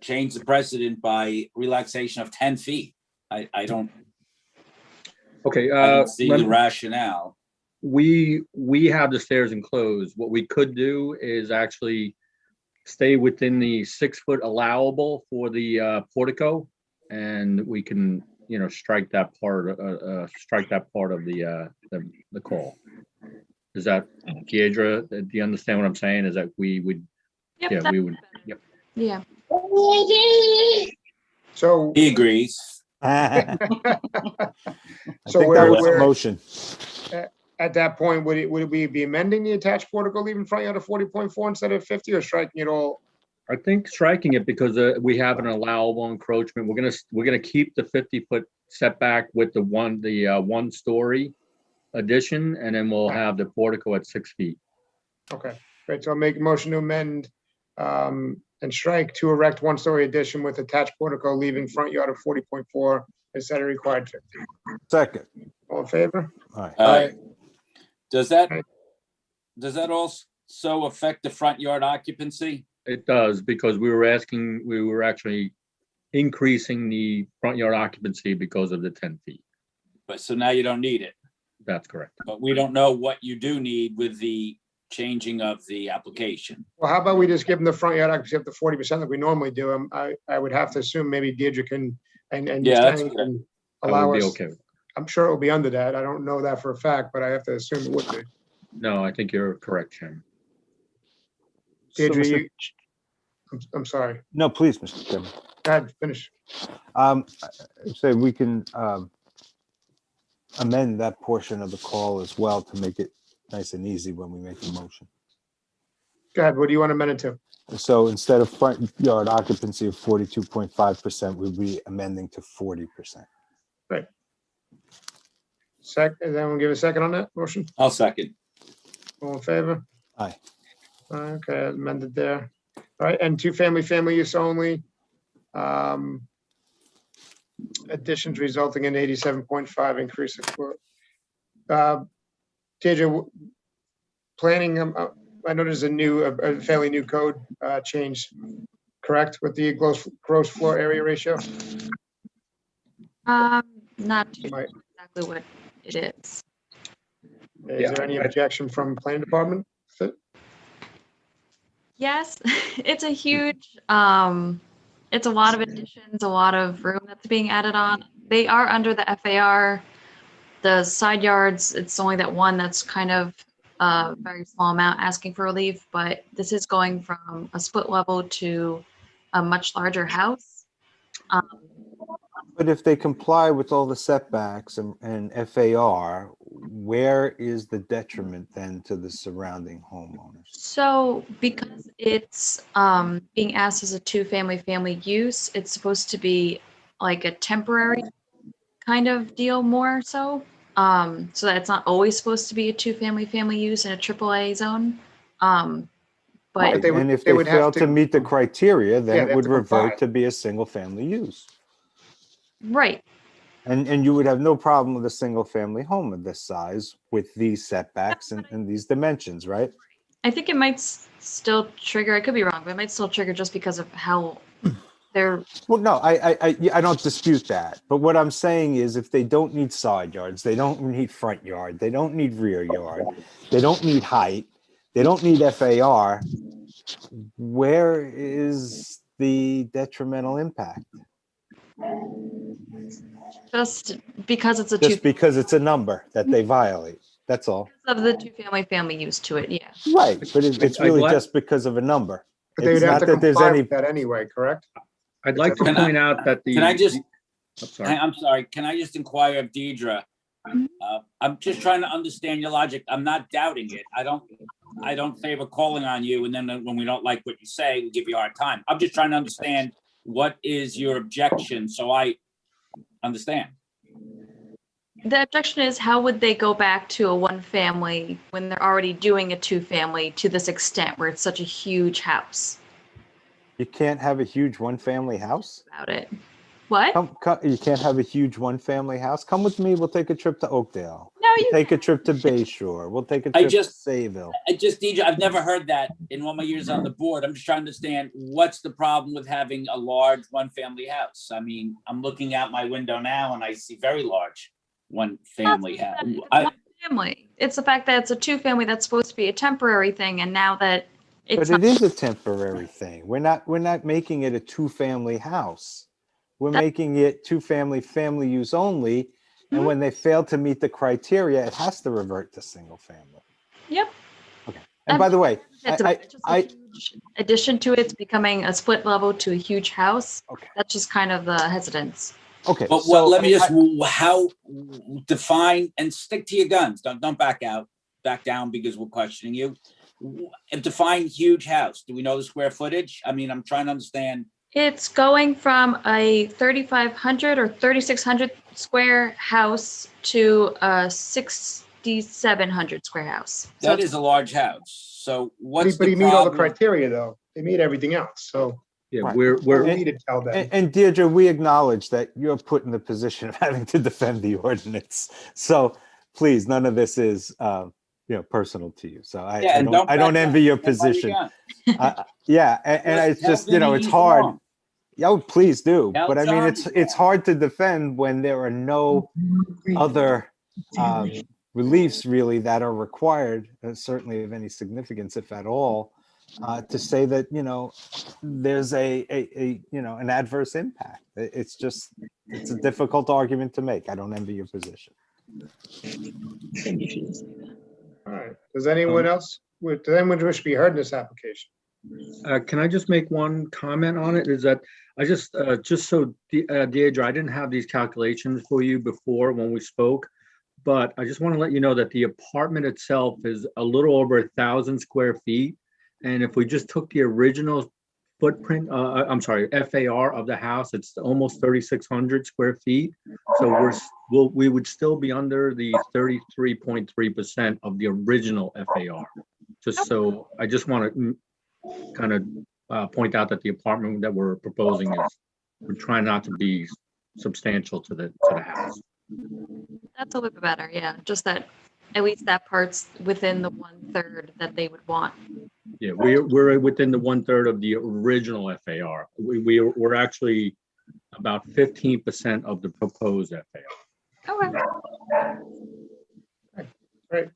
change the precedent by relaxation of 10 feet? I don't, Okay. I don't see the rationale. We have the stairs enclosed. What we could do is actually stay within the 6-foot allowable for the portico, and we can, you know, strike that part of the call. Is that, Deidre, do you understand what I'm saying? Is that we would, Yep, yeah, that- we would, yep. yeah. So, He agrees. I so think that was a we're, motion. at that point, would we be amending the attached portico leaving front yard of 40.4 instead of 50, or striking it all? I think striking it because we have an allowable encroachment. We're gonna keep the 50-foot setback with the 1-story addition, and then we'll have the portico at 6 feet. Okay, great. So I'll make a motion to amend and strike to erect 1-story addition with attached portico leaving front yard of 40.4 instead of required 50. Second. All in favor? Aye. Does that also affect the front yard occupancy? It does, because we were actually increasing the front yard occupancy because of the 10 feet. But so now you don't need it, That's correct. but we don't know what you do need with the changing of the application. Well, how about we just give them the front yard occupancy up to 40% like we normally do? I would have to assume maybe Deirdre can and Yeah, that's Stanley good. can I allow would be us. okay with it. I'm sure it'll be under that. I don't know that for a fact, but I have to assume it would be. No, I think you're correct, Chairman. So, Deirdre, Mr. I'm sorry. No, please, Mr. Chairman. Go ahead, finish. Say we can amend that portion of the call as well to make it nice and easy when we make the motion. Go ahead. What do you want to amend it to? So instead of front yard occupancy of 42.5%, we'd be amending to 40%. Right. Then we'll give a second on that motion. I'll second. All in favor? Aye. Okay, amended there. All right, and family use only. Additions resulting in 87.5 increase of floor. Deirdre, planning, I know there's a fairly new code change, correct, with the gross floor area ratio? Not too Right. sure exactly what it is. Is there any objection from planning department? Yes, it's a huge, it's a lot of additions, a lot of room that's being added on. They are under the FAR. The side yards, it's only that one that's kind of a very small amount asking for relief, but this is going from a split level to a much larger house. But if they comply with all the setbacks and FAR, where is the detriment then to the surrounding homeowners? So because it's being asked as a family use, it's supposed to be like a temporary kind of deal more so. So that it's not always supposed to be a family use in a AAA zone. But And if they fail to meet the criteria, Yeah, then they it have would to comply. revert to be a single family use. right. And you would have no problem with a single family home of this size with these setbacks and these dimensions, right? I think it might still trigger, I could be wrong, but it might still trigger just because of how they're, Well, no, I don't dispute that. But what I'm saying is if they don't need side yards, they don't need front yard, they don't need rear yard, they don't need height, they don't need FAR, where is the detrimental impact? just because it's a Just because it's a number that they violate. That's all. of the family use to it, yeah. Right, but it's really I'd just because of a number. But they would It's have not to that there's comply any, with that anyway, correct? I'd like to Can I- point out that the. Can I just, I'm sorry. I'm sorry, can I just inquire of Deidre? I'm just trying to understand your logic. I'm not doubting it. I don't favor calling on you, and then when we don't like what you say, we give you a hard time. I'm just trying to understand what is your objection, so I understand. The objection is, how would they go back to a one-family when they're already doing a two-family to this extent where it's such a huge house You can't have a huge one-family house? about it? What? You can't have a huge one-family house? Come with me, we'll take a trip to Oakdale. No, We'll you take a trip to Bay Shore. We'll take a I trip to just- Sayville. Deidre, I've never heard that in all my years on the board. I'm just trying to understand what's the problem with having a large one-family house? I mean, I'm looking out my window now and I see very large one-family house. Family. It's the fact that it's a two-family that's supposed to be a temporary thing, and now that it's But it is a temporary thing. We're not making it a two-family house. We're making it two-family, family use only. And when they fail to meet the criteria, it has to revert to single family. Yep. And by the way, It's just a huge addition to it's becoming a split level to a huge house. Okay. That's just kind of the hesitance. Okay. But so let me just, how define and stick to your guns. Don't back down because we're questioning you. And define huge house. Do we know the square footage? I mean, I'm trying to understand. It's going from a 3,500 or 3,600 square house to a 6,700 square house. That is a large house. So what's But the he meet all the problem? criteria, though. They meet everything else, so. Yeah, Right. we're We need to tell them. And Deirdre, we acknowledge that you're put in the position of having to defend the ordinance. So please, none of this is, personal to you. So I Yeah, and I don't back envy your down. Don't buy position. gun. Yeah, and it's Tell just, Vinny it's he's hard. wrong. Yeah, oh, please do. Tell But I mean, John it's hard to defend when there are no other reliefs really that are required, certainly of any significance, if at all, to say that, there's an adverse impact. It's a difficult argument to make. I don't envy your position. All right. Does anyone else wish to be heard in this application? Can I just make one comment on it? Is that I just so Deirdre, I didn't have these calculations for you before when we spoke, but I just want to let you know that the apartment itself is a little over 1,000 square feet. And if we just took the original footprint, FAR of the house, it's almost 3,600 square feet. So we would still be under the 33.3% of the original FAR. So I just want to kind of point out that the apartment that we're proposing we're trying not to be substantial to the house. That's a little bit better, yeah. Just that, at least that part's within the 1/3 that they would want. Yeah, we're within the 1/3 of the original FAR. We're actually about 15% of the proposed FAR. Okay. Great.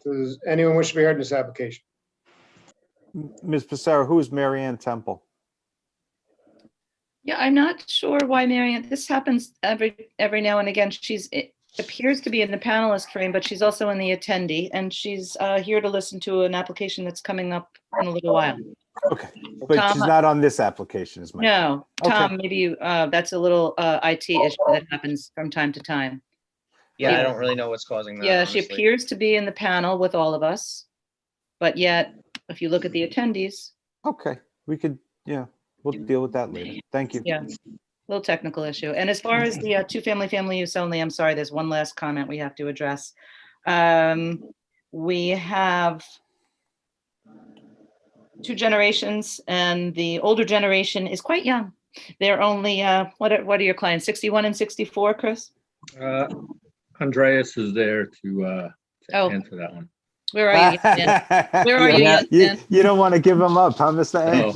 Does anyone wish to be heard in this application? Ms. Pissarro, who is Mary Ann Temple? Yeah, I'm not sure why Marianne, this happens every now and again. It appears to be in the panelist frame, but she's also in the attendee, and she's here to listen to an application that's coming up in a little while. Okay, but Tom, she's not on this application, is my. No, Okay. Tom, maybe you, that's a little IT issue that happens from time to time. Yeah, I don't really know what's causing that. Yeah, she honestly. appears to be in the panel with all of us, but yet, if you look at the attendees, Okay, we could, we'll deal with that later. Thank you. yeah, little technical issue. And as far as the family use only, I'm sorry, there's one last comment we have to address. We have 2 generations, and the older generation is quite young. They're only, what are your clients, 61 and 64, Chris? Andreas is there to Oh. answer that one. Where are you? young man? Where are you, young man? You don't want to give them up, huh, Mr. Oh,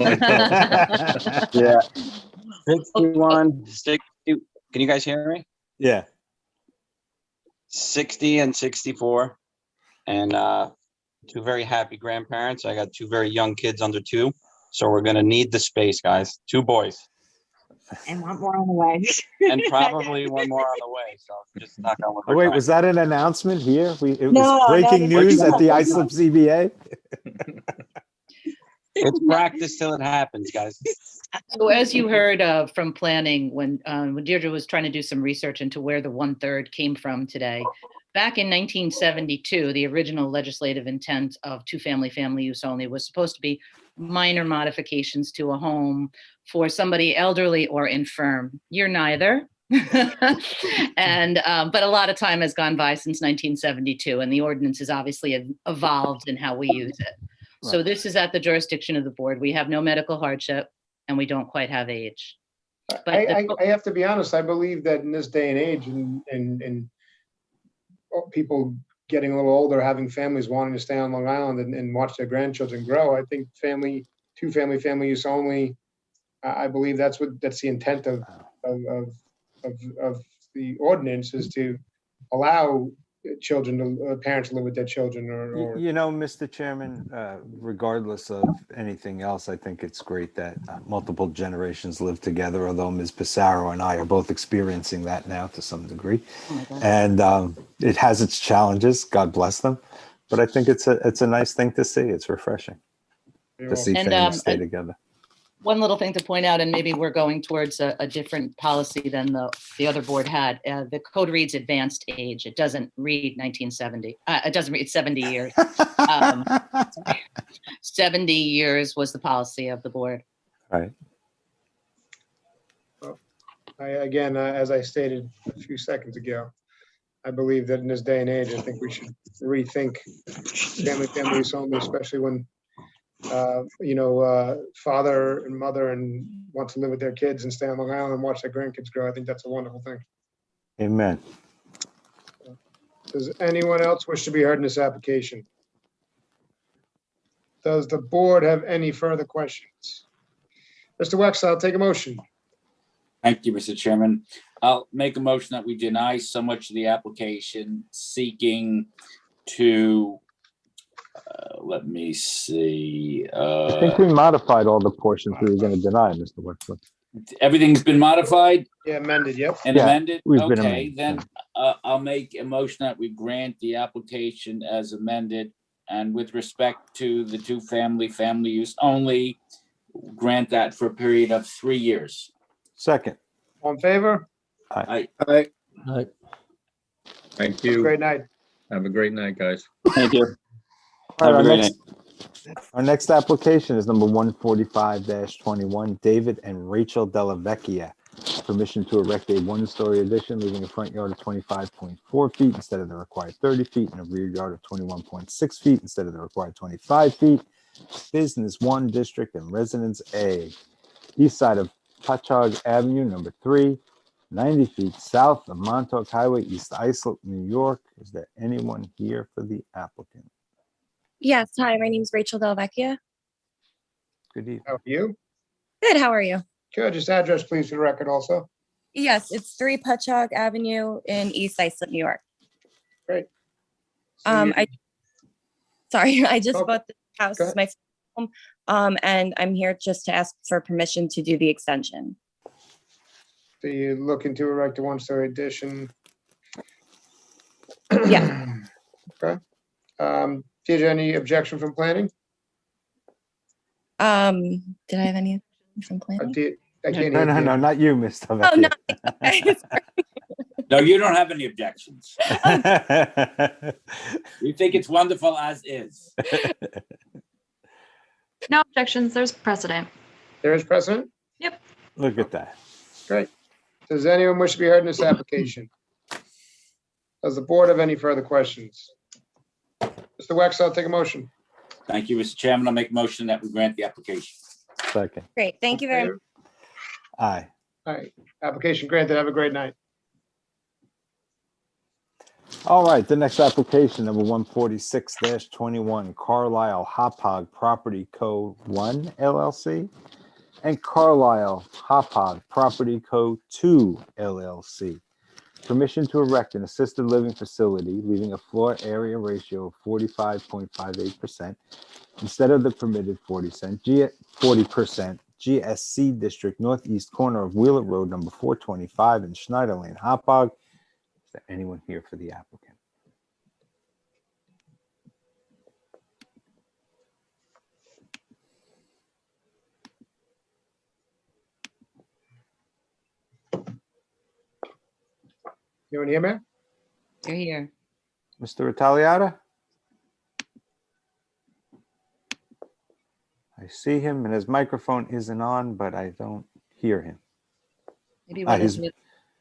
Yeah. 61, 60, can you guys hear me? Yeah. 60 and 64. And 2 very happy grandparents. I got 2 very young kids under 2. So we're going to need the space, guys. 2 boys. And one more on the way. And probably one more on the way. So just knock on wood. Oh, wait, was that an announcement here? It No, was breaking no, news no. at the Islip CBA? It's practice till it happens, guys. So as you heard from planning, when Deirdre was trying to do some research into where the 1/3 came from today, back in 1972, the original legislative intent of family use only was supposed to be minor modifications to a home for somebody elderly or infirm. You're neither. And, but a lot of time has gone by since 1972, and the ordinance has obviously evolved in how we use it. So Right. this is at the jurisdiction of the board. We have no medical hardship, and we don't quite have age. But the- I have to be honest, I believe that in this day and age and people getting a little older, having families wanting to stay on Long Island and watch their grandchildren grow, I think family use only, I believe that's the intent of the ordinance, is to allow parents to live with their children or. You know, Mr. Chairman, regardless of anything else, I think it's great that multiple generations live together, although Ms. Pissarro and I are both experiencing that now to some degree. Oh my God. And it has its challenges, God bless them. But I think it's a nice thing to see. It's refreshing to see And, families stay together. One little thing to point out, and maybe we're going towards a different policy than the other board had. The code reads advanced age. It doesn't read 1970. It doesn't read 70 years. 70 years was the policy of the board. Right. Again, as I stated a few seconds ago, I believe that in this day and age, I think we should rethink family use only, especially when father and mother and want to live with their kids and stay on Long Island and watch their grandkids grow. I think that's a wonderful thing. Amen. Does anyone else wish to be heard in this application? Does the board have any further questions? Mr. Wexler, I'll take a motion. Thank you, Mr. Chairman. I'll make a motion that we deny so much of the application seeking to, let me see. I think we modified all the portions we were going to deny, Mr. Wexler. Everything's been modified Yeah, amended, yep. and Yeah, amended? we've been Okay, amended, then I'll make a motion that we grant the application as amended. And with respect to the two family use only, grant that for a period of 3 years. Second. All in favor? I, Thank you. Great night. Have a great night, guys. Thank you. All Have right, a great our next application is number 145-21, David and Rachel Dellavecchia. Permission to erect a one-story addition, leaving a front yard of 25.4 feet instead of the required 30 feet, and a rear yard of 21.6 feet instead of the required 25 feet. Business 1 District and Residence A, east side of Patchogue Avenue, number 3, 90 feet south of Montauk Highway, East Islip, New York. Is there anyone here for the applicant? Yes, hi, my name is Rachel Delvecchia. Good evening. How are you? Good, how are you? Good, just address please for the record also. Yes, it's 3 Patchogue Avenue in East Islip, New York. Great. I just Oh, bought the house, go it's my first home, and I'm here just to ask for permission to do the extension. So you're looking to erect a one-story addition? Yeah. Okay. Did you have any objection from planning? Did I have any from planning? I can't No, hear no, you. no, not you, Mr. Oh, no. no, you don't have any objections. We think it's wonderful as is. No objections. There's precedent. There is precedent? Yep. Look at that. Great. Does anyone wish to be heard in this application? Does the board have any further questions? Mr. Wexler, I'll take a motion. Thank you, Mr. Chairman. I'll make a motion that we grant the application. Second. Great, thank you very much. Aye. All right, application granted. Have a great night. All right, the next application, number 146-21, Carlisle Hopog Property Co. 1 LLC and Carlisle Hopog Property Co. 2 LLC. Permission to erect an assisted living facility, leaving a floor area ratio of 45.58% instead of the permitted 40% GSC District, northeast corner of Wheeler Road, number 425 in Schneider Lane, Hopog. Is there anyone here for the applicant? You want to hear me? You're here. Mr. Italiata? I see him and his microphone isn't on, but I don't hear him. Maybe Ah, when his he's-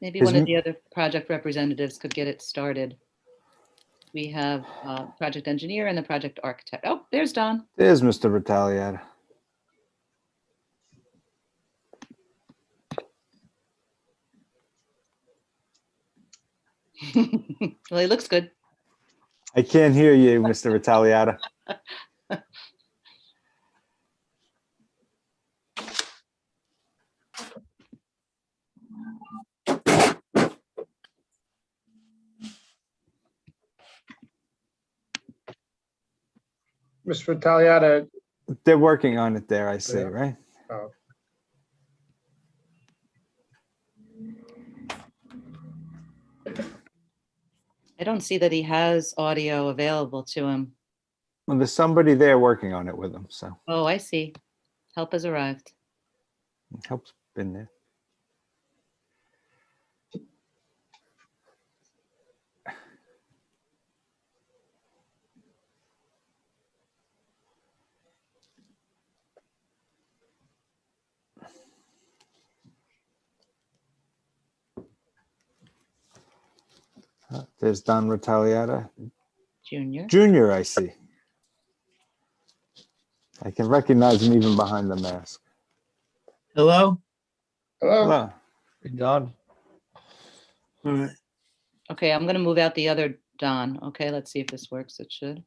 mu- Maybe His one of m- the other project representatives could get it started. We have project engineer and the project architect. Oh, there's Don. There's Mr. Vitaliata. Well, he looks good. I can't hear you, Mr. Vitaliata. Mr. Taliata, They're working on it there, I see, Yeah. right? oh, I don't see that he has audio available to him. Well, there's somebody there working on it with him, so Oh, I see. Help has arrived. help's been there. There's Don Vitaliata Junior. Junior, I see. I can recognize him even behind the mask. Hello? hello? Hello. Hey, Don. All right. Okay, I'm gonna move out the other Don. Okay, let's see if this works. It should.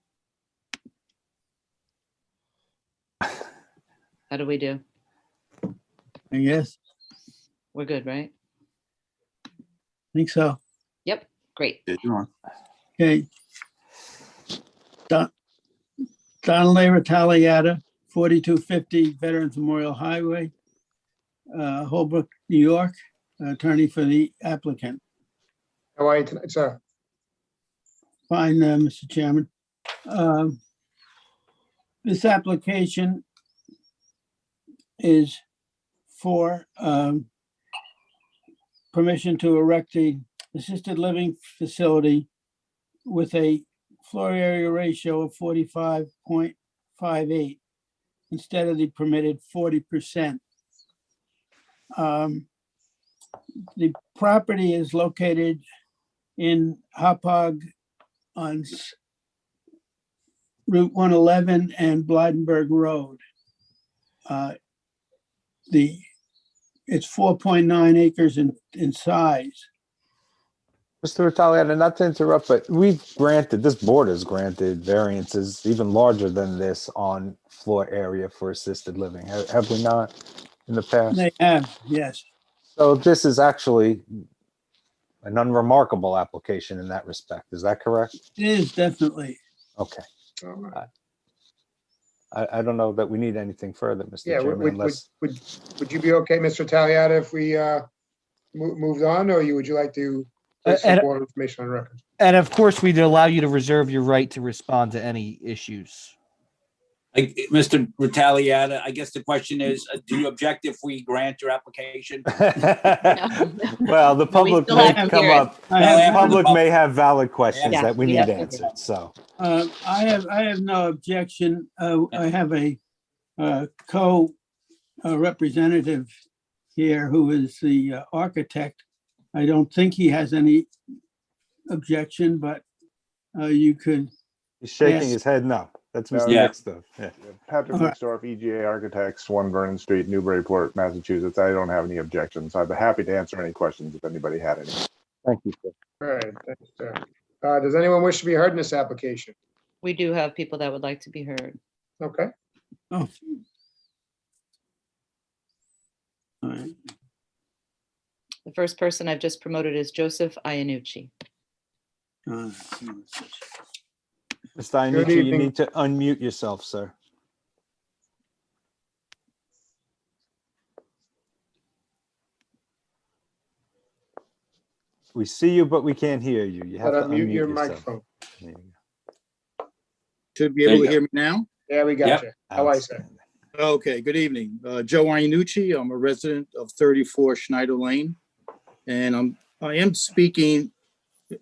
How do we do? I guess. We're good, right? Think so. Yep, great. Okay. Don Leyra Taliata, 4250 Veterans Memorial Highway, Holbrook, New York, attorney for the applicant. How are you tonight, sir? Fine, Mr. Chairman. This application is for permission to erect a assisted living facility with a floor area ratio of 45.58 instead of the permitted 40%. The property is located in Hauppauge on Route 111 and Blydenburg Road. It's 4.9 acres in size. Mr. Vitaliata, not to interrupt, but this board has granted variances even larger than this on floor area for assisted living. Have we not in the past? They have, yes. So this is actually an unremarkable application in that respect. Is that correct? It is definitely. Okay. All right. I don't know that we need anything further, Mr. Yeah, Chairman, unless, would you be okay, Mr. Taliata, if we moved on, or would you like to put some and- more information on record? And of course, we'd allow you to reserve your right to respond to any issues. Mr. Vitaliata, I guess the question is, do you object if we grant your application? well, the public still may have to come hear it. up, I the have- public may have valid questions Yeah, that we we need have to- answered, so. I have no objection. I have a co-representative here who is the architect. I don't think he has any objection, but you could. He's shaking Yes. his head no. That's Mr. Yeah. Nixdorf. Yeah. Patrick All right. Nixdorf, EGA Architects, 1 Vernon Street, Newburyport, Massachusetts. I don't have any objections. I'd be happy to answer any questions if anybody had any. Thank you, sir. All right, thanks, sir. Does anyone wish to be heard in this application? We do have people that would like to be heard. Okay, Oh. All right. The first person I've just promoted is Joseph Ianucci. Mr. Iannucci, you evening. need to unmute yourself, sir. We see you, but we can't hear you. You have but to unmute unmute your yourself. microphone. There you Should be There able you to go. hear me now. Yeah, we got Yep. you. go. How are you, sir? Outstanding. Okay, good evening. Joe Ianucci. I'm a resident of 34 Schneider Lane. And I am speaking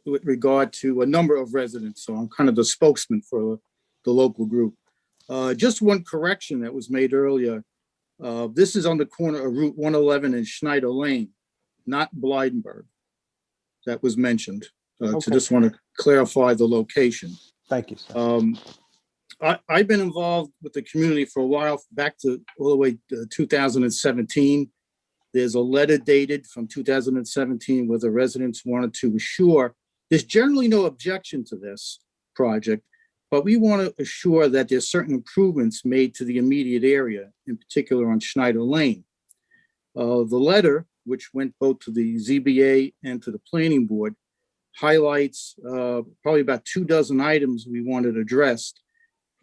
with regard to a number of residents, so I'm kind of the spokesman for the local group. Just one correction that was made earlier. This is on the corner of Route 111 and Schneider Lane, not Blydenburg. that was mentioned. So Okay. just want to clarify the location. Thank you, sir. I've been involved with the community for a while, back to all the way to 2017. There's a letter dated from 2017 where the residents wanted to assure, there's generally no objection to this project, but we want to assure that there's certain improvements made to the immediate area, in particular on Schneider Lane. The letter, which went both to the ZBA and to the planning board, highlights probably about 24 items we wanted addressed.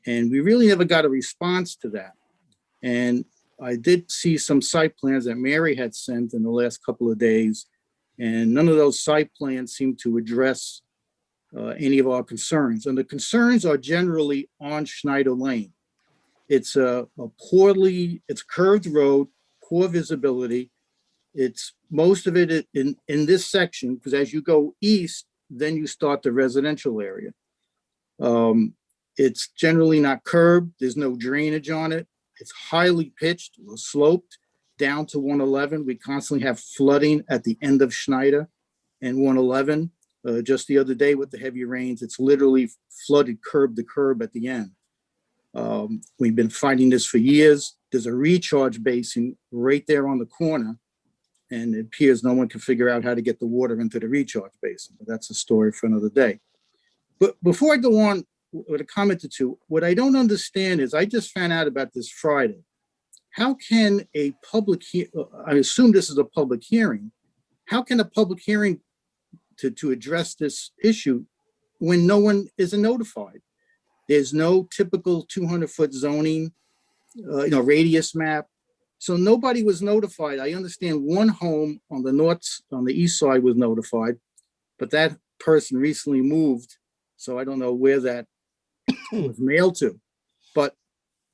And we really never got a response to that. And I did see some site plans that Mary had sent in the last couple of days, and none of those site plans seem to address any of our concerns. And the concerns are generally on Schneider Lane. It's it's curved road, poor visibility. It's most of it in this section, because as you go east, then you start the residential area. It's generally not curbed. There's no drainage on it. It's highly pitched, sloped down to 111. We constantly have flooding at the end of Schneider and 111. Just the other day with the heavy rains, it's literally flooded curb to curb at the end. We've been fighting this for years. There's a recharge basin right there on the corner, and it appears no one can figure out how to get the water into the recharge basin. But that's a story for another day. But before I go on with a comment or two, what I don't understand is I just found out about this Friday. How can a public, I assume this is a public hearing, how can a public hearing to address this issue when no one is notified? There's no typical 200-foot zoning, radius map. So nobody was notified. I understand one home on the east side was notified, but that person recently moved. So I don't know where that was mailed to, but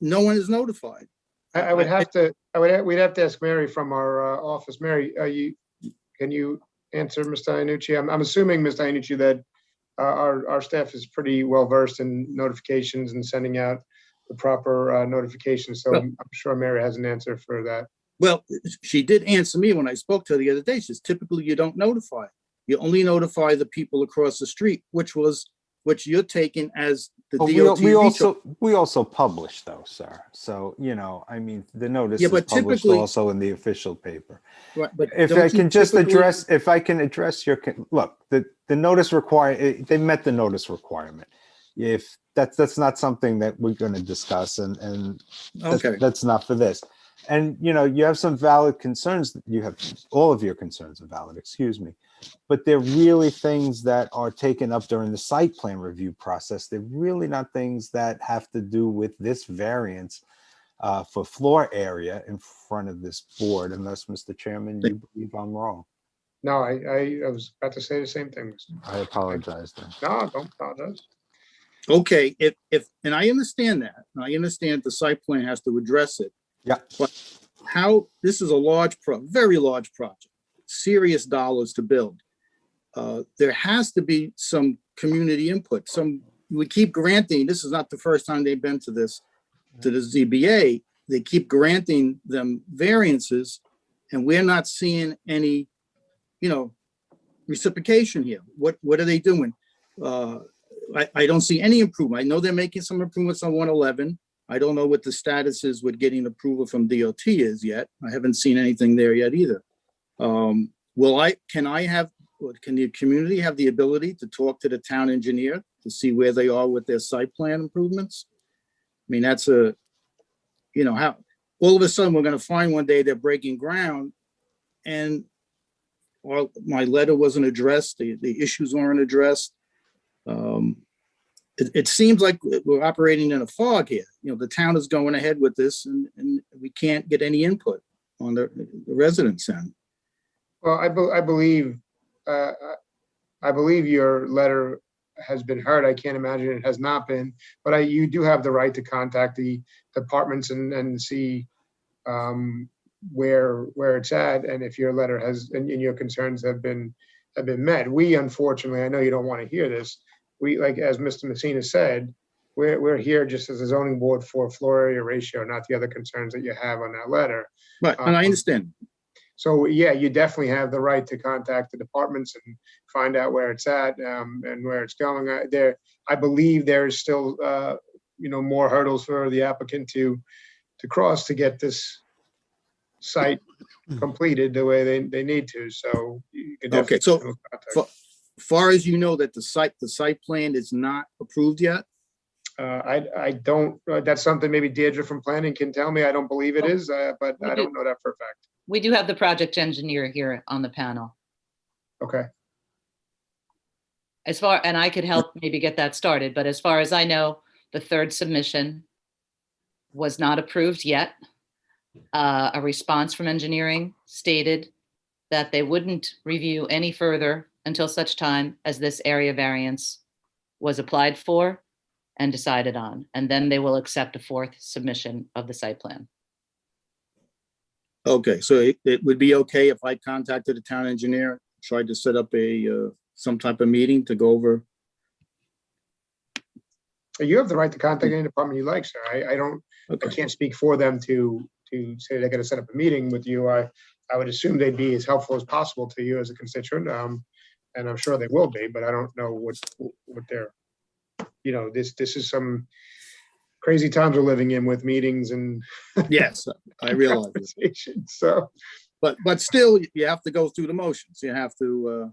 no one is notified. We'd have to ask Mary from our office. Mary, can you answer Mr. Iannucci? I'm assuming, Mr. Iannucci, that our staff is pretty well versed in notifications and sending out the proper notifications. So I'm sure Mary has an answer for that. Well, she did answer me when I spoke to her the other day. She says, typically you don't notify. You only notify the people across the street, which you're taking as the DOT. We also publish though, sir. So, I mean, the notice is but published typically- also in the official paper. Right, but If don't I you can just typically- address your, look, the notice they met the notice requirement. If that's not something that we're going to discuss and Okay. that's not for this. And, you have some valid concerns. You have all of your concerns are valid, excuse me. But they're really things that are taken up during the site plan review process. They're really not things that have to do with this variance for floor area in front of this board, unless, Mr. Chairman, you believe I'm wrong. No, I was about to say the same thing. I apologize then. No, don't apologize. Okay, and I understand that. I understand the site plan has to address it. Yeah. But this is a very large project, serious dollars to build. There has to be some community input. We keep granting, this is not the first time they've been to the ZBA. They keep granting them variances, and we're not seeing any, reciprocation here. What are they doing? I don't see any improvement. I know they're making some improvements on 111. I don't know what the status is with getting approval from DOT is yet. I haven't seen anything there yet either. Can the community have the ability to talk to the town engineer to see where they are with their site plan improvements? I mean, that's how all of a sudden we're going to find one day they're breaking ground and my letter wasn't addressed. The issues weren't addressed. It seems like we're operating in a fog here. The town is going ahead with this and we can't get any input on the residents' end. Well, I believe your letter has been heard. I can't imagine it has not been, but you do have the right to contact the departments and see where it's at, and if your letter and your concerns have been met. We, unfortunately, I know you don't want to hear this. We, like, as Mr. Messina said, we're here just as a zoning board for floor area ratio, not the other concerns that you have on that letter. Right, and I understand. So yeah, you definitely have the right to contact the departments and find out where it's at, and where it's going. I believe there's still, more hurdles for the applicant to cross to get this site completed the way they need to. So you can Okay, definitely. so get in contact. far as you know that the site plan is not approved yet? I don't, that's something maybe Deirdre from planning can tell me. I don't believe it is, but I don't know that for a fact. We do have the project engineer here on the panel. Okay. And I could help maybe get that started, but as far as I know, the third submission was not approved yet. A response from engineering stated that they wouldn't review any further until such time as this area variance was applied for and decided on, and then they will accept a fourth submission of the site plan. Okay, so it would be okay if I contacted the town engineer, tried to set up some type of meeting to go over? You have the right to contact any department you like, sir. I can't speak for them to say they're gonna set up a meeting with you. I would assume they'd be as helpful as possible to you as a constituent. And I'm sure they will be, but I don't know what they're, this is some crazy times we're living in with meetings and. Yes, I realize. So. But still, you have to go through the motions. You have to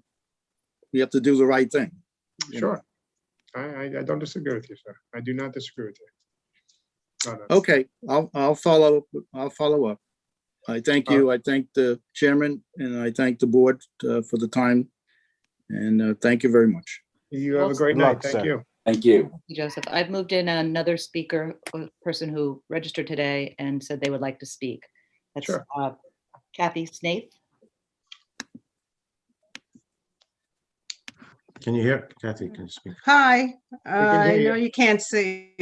do the right thing. Sure. I don't disagree with you, sir. I do not disagree with you. No. Okay, I'll follow up. I thank you. I thank the chairman and I thank the board for the time. And thank you very much. You have a great night. Thank you. Thank you. Thank you, Joseph. I've moved in another speaker, a person who registered today and said they would like to speak. That's Sure. Kathy Snaith. Can you hear? Kathy, can you speak? Hi, I hear know you. you can't see.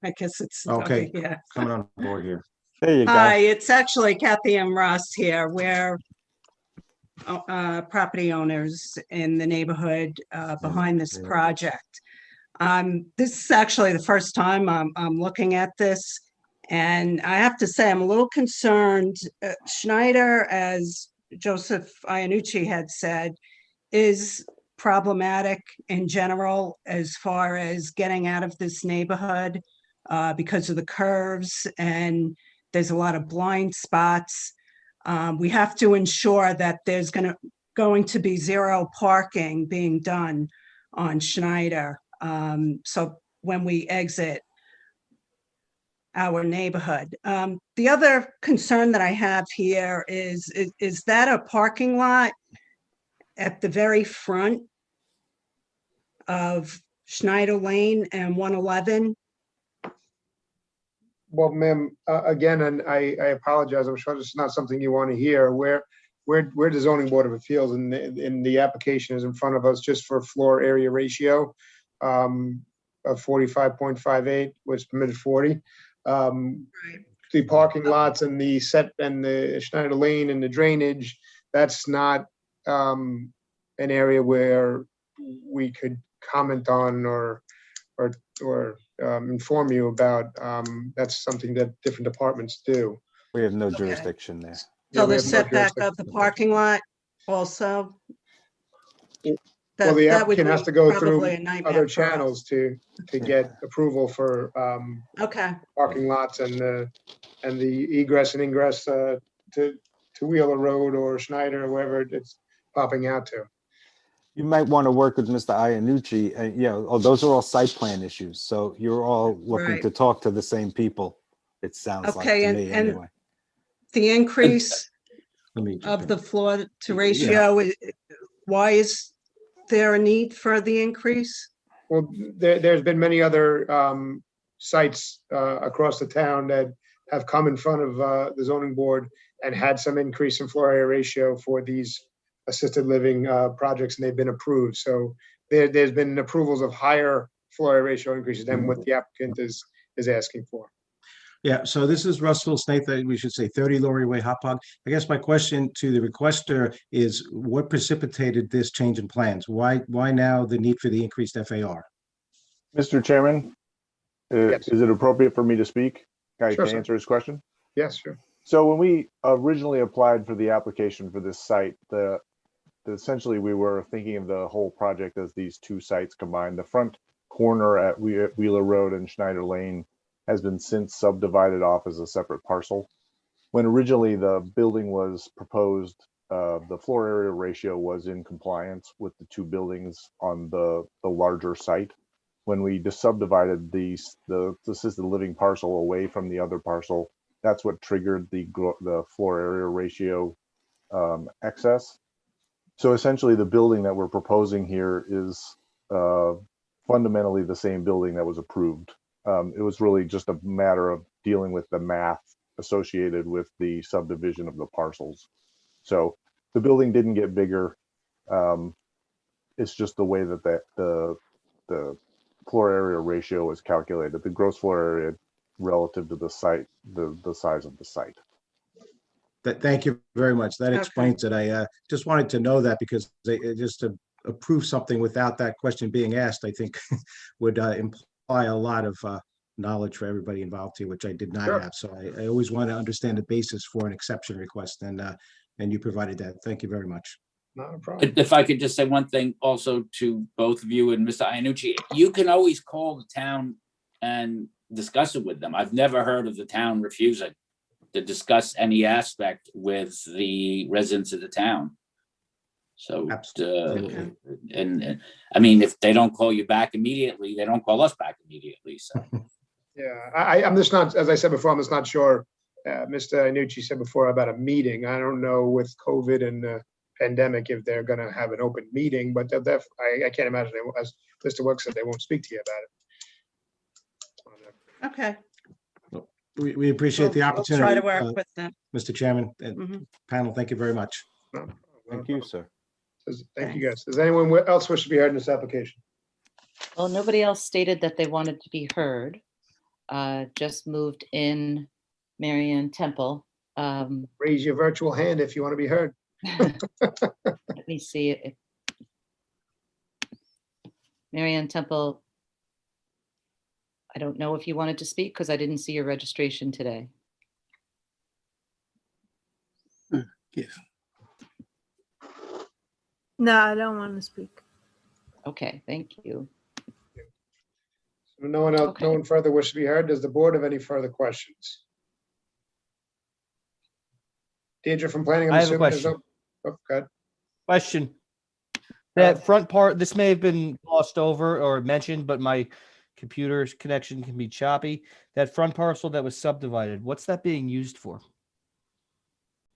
I guess it's. Okay, Yeah. coming on board here. There you go. Hi, it's actually Kathy M. Ross here. We're property owners in the neighborhood behind this project. This is actually the first time I'm looking at this. And I have to say, I'm a little concerned. Schneider, as Joseph Iannucci had said, is problematic in general as far as getting out of this neighborhood because of the curves, and there's a lot of blind spots. We have to ensure that there's going to be zero parking being done on Schneider. So when we exit our neighborhood. The other concern that I have here is that a parking lot at the very front of Schneider Lane and 111? Well, ma'am, again, and I apologize. I'm sure this is not something you want to hear. We're the zoning board of appeals, and the application is in front of us just for floor area ratio of 45.58, which permitted 40. The parking lots and the Schneider Lane and the drainage, that's not an area where we could comment on or inform you about. That's something that different departments do. We have no jurisdiction there. So the we have no setback of the jurisdiction. parking lot also? Well, the That would applicant has be to go through probably a nightmare other for us. channels to get approval for Okay, parking lots and the egress and ingress to Wheeler Road or Schneider or wherever it's popping out to. You might want to work with Mr. Iannucci, and those are all site plan issues. So you're all looking Right. to talk to the same people. It sounds like okay, to me anyway. the increase Let me of the floor to ratio, why is there a need for the increase? Well, there's been many other sites across the town that have come in front of the zoning board and had some increase in floor area ratio for these assisted living projects, and they've been approved. So there's been approvals of higher floor area ratio increases than what the applicant is asking for. Yeah, so this is Russell Snaith, we should say 30 Laurie Way, Hopog. I guess my question to the requester is what precipitated this change in plans? Why now the need for the increased FAR? Mr. Chairman, Yes. is it appropriate for me to speak? Can Sure, I sir. answer his question? Yes, sure. So when we originally applied for the application for this site, essentially we were thinking of the whole project as these two sites combined. The front corner at Wheeler Road and Schneider Lane has been since subdivided off as a separate parcel. When originally the building was proposed, the floor area ratio was in compliance with the two buildings on the larger site. When we just subdivided the assisted living parcel away from the other parcel, that's what triggered the floor area ratio excess. So essentially, the building that we're proposing here is fundamentally the same building that was approved. It was really just a matter of dealing with the math associated with the subdivision of the parcels. So the building didn't get bigger. It's just the way that the floor area ratio is calculated. The gross floor area relative to the site, the size of the site. Thank you very much. That Okay. explains it. I just wanted to know that because just to approve something without that question being asked, I think would imply a lot of knowledge for everybody involved here, which I did not Sure. have. So I always want to understand the basis for an exception request, and you provided that. Thank you very much. Not a problem. If I could just say one thing also to both of you and Mr. Iannucci, you can always call the town and discuss it with them. I've never heard of the town refusing to discuss any aspect with the residents of the town. So, and I mean, if they don't call you back immediately, they don't call us back immediately, so. Yeah, I'm just not, as I said before, I'm just not sure. Mr. Iannucci said before about a meeting. I don't know with COVID and the pandemic if they're going to have an open meeting, but I can't imagine, as Mr. Wilk said, they won't speak to you about it. Okay. We appreciate the We'll opportunity. try to work with them. Mr. Chairman and Mhm. panel, thank you very much. Thank you, sir. Thank you, guys. Does anyone else wish to be heard in this application? Well, nobody else stated that they wanted to be heard. Just moved in Marianne Temple. Raise your virtual hand if you want to be heard. Let me see if Marianne Temple. I don't know if you wanted to speak because I didn't see your registration today. Yes. No, I don't want to speak. Okay, thank you. No one else, no one further wishes to be heard. Does the board have any further questions? Deirdre from planning. I'm I have a assuming there's question. no- Oh, good. Question. That front part, this may have been glossed over or mentioned, but my computer's connection can be choppy. That front parcel that was subdivided, what's that being used for?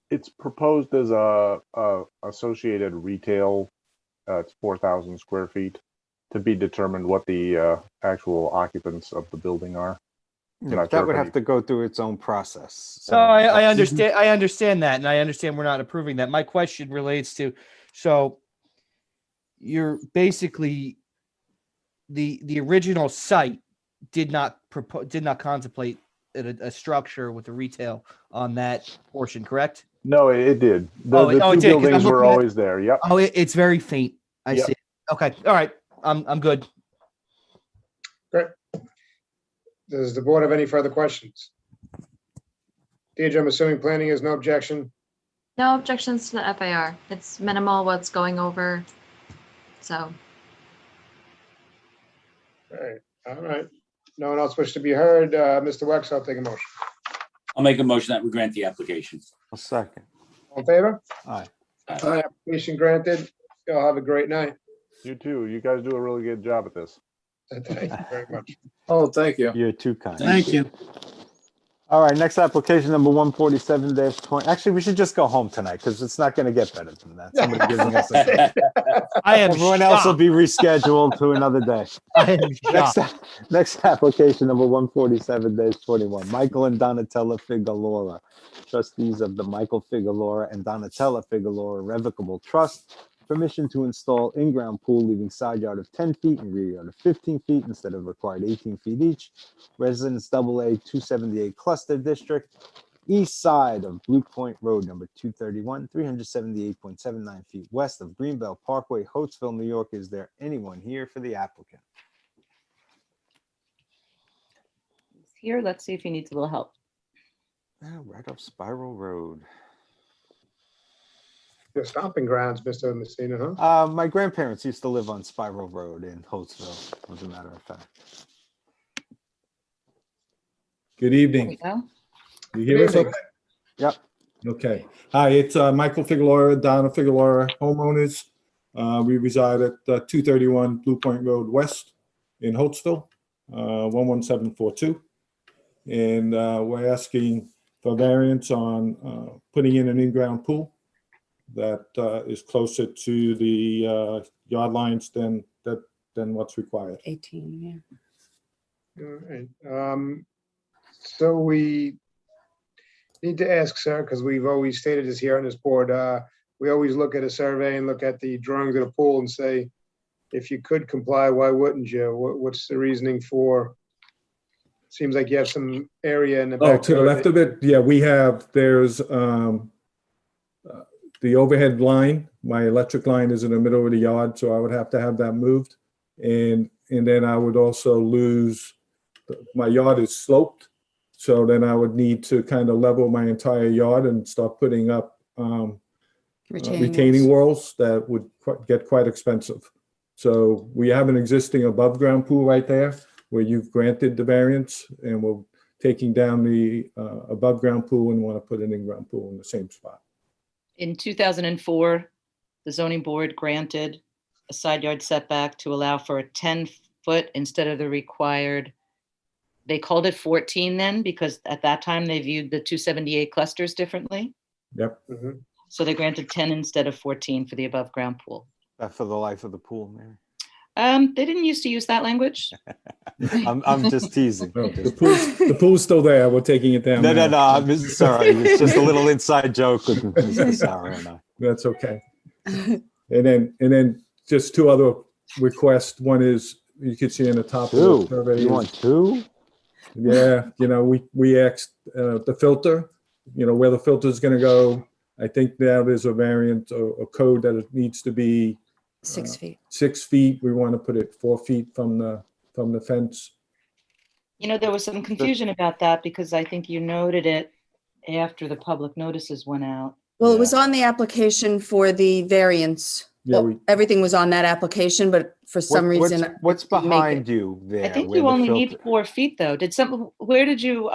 It's proposed as a associated retail. It's 4,000 square feet, to be determined what the actual occupants of the building are. Yeah, Not that sure would if have any- to go through its own process. So I understand. I understand that, and I understand we're not approving that. My question relates to, so you're basically the original site did not contemplate a structure with a retail on that portion, correct? No, it did. The Oh, two it did, 'cause I'm buildings were looking at- always there. Yep. Oh, it's very faint. I Yep. see. Okay, all right. I'm good. Great. Does the board have any further questions? Deirdre, I'm assuming planning has no objection. No objections to the FAR. It's minimal what's going over. So, All right. No one else wish to be heard. Mr. Wex, I'll take a motion. I'll make a motion that we grant the application. A second. All in favor? Aye. Aye. Application granted. Y'all have a great night. You too. You guys do a really good job at this. Thank you very much. Oh, thank you. You're too kind. Thank you. All right, next application number 147-20. Actually, we should just go home tonight because it's not going to get better than that. Somebody giving us a I am Everyone else will shocked. be rescheduled to another day. I am shocked. Next application number 147-21. Michael and Donatella Figueroa, trustees of the Michael Figueroa and Donatella Figueroa Revocable Trust. Permission to install in-ground pool leaving side yard of 10 feet and rear yard of 15 feet instead of required 18 feet each. Residence AA 278 Cluster District, east side of Blue Point Road, number 231, 378.79 feet west of Greenbelt Parkway, Hopesville, New York. Is there anyone here for the applicant? Here, let's see if he needs a little help. Right off Spiral Road. Your stomping grounds, Mr. Messina, huh? My grandparents used to live on Spiral Road in Holtzville, as a matter of fact. Good There we evening. go. You hear us? evening. Okay? Yep. Okay. Hi, it's Michael Figueroa, Donna Figueroa, homeowners. We reside at 231 Blue Point Road West in Holtzville, 11742. And we're asking for variance on putting in an in-ground pool that is closer to the yard lines than what's required. 18, yeah. All right. So we need to ask, sir, because we've always stated this here on this board, we always look at a survey and look at the drawings of the pool and say, if you could comply, why wouldn't you? What's the reasoning for? Seems like you have some area in the Oh, back. to the left of it, yeah, there's the overhead line. My electric line is in the middle of the yard, so I would have to have that moved. And then I would also lose, my yard is sloped, so then I would need to kind of level my entire yard and start putting up retaining walls that would get quite expensive. So we have an existing above ground pool right there where you've granted the variance, and we're taking down the above ground pool and want to put an in-ground pool in the same spot. In 2004, the zoning board granted a side yard setback to allow for a 10-foot instead of the required. They called it 14 then, because at that time they viewed the 278 clusters differently. Yep. So they granted 10 instead of 14 for the above ground pool. For the life of the pool, Mary. They didn't used to use that language. I'm just teasing. No, the pool's still there. We're taking it down. No, now. I'm sorry. It's just a little inside joke with Mr. Sauer and I. That's okay. And then just two other requests. One is, you can see in the top of the survey. You want two? Yeah, we asked the filter, where the filter is going to go. I think now there's a variant or a code that it needs to be 6 feet. 6 feet. We want to put it 4 feet from the fence. There was some confusion about that because I think you noted it after the public notices went out. Well, it was on the application for the variance. Yeah, Well, everything was on that application, but for some reason. What's it didn't make behind it. you there? I think where you the only filter- need 4 feet though. Where did you,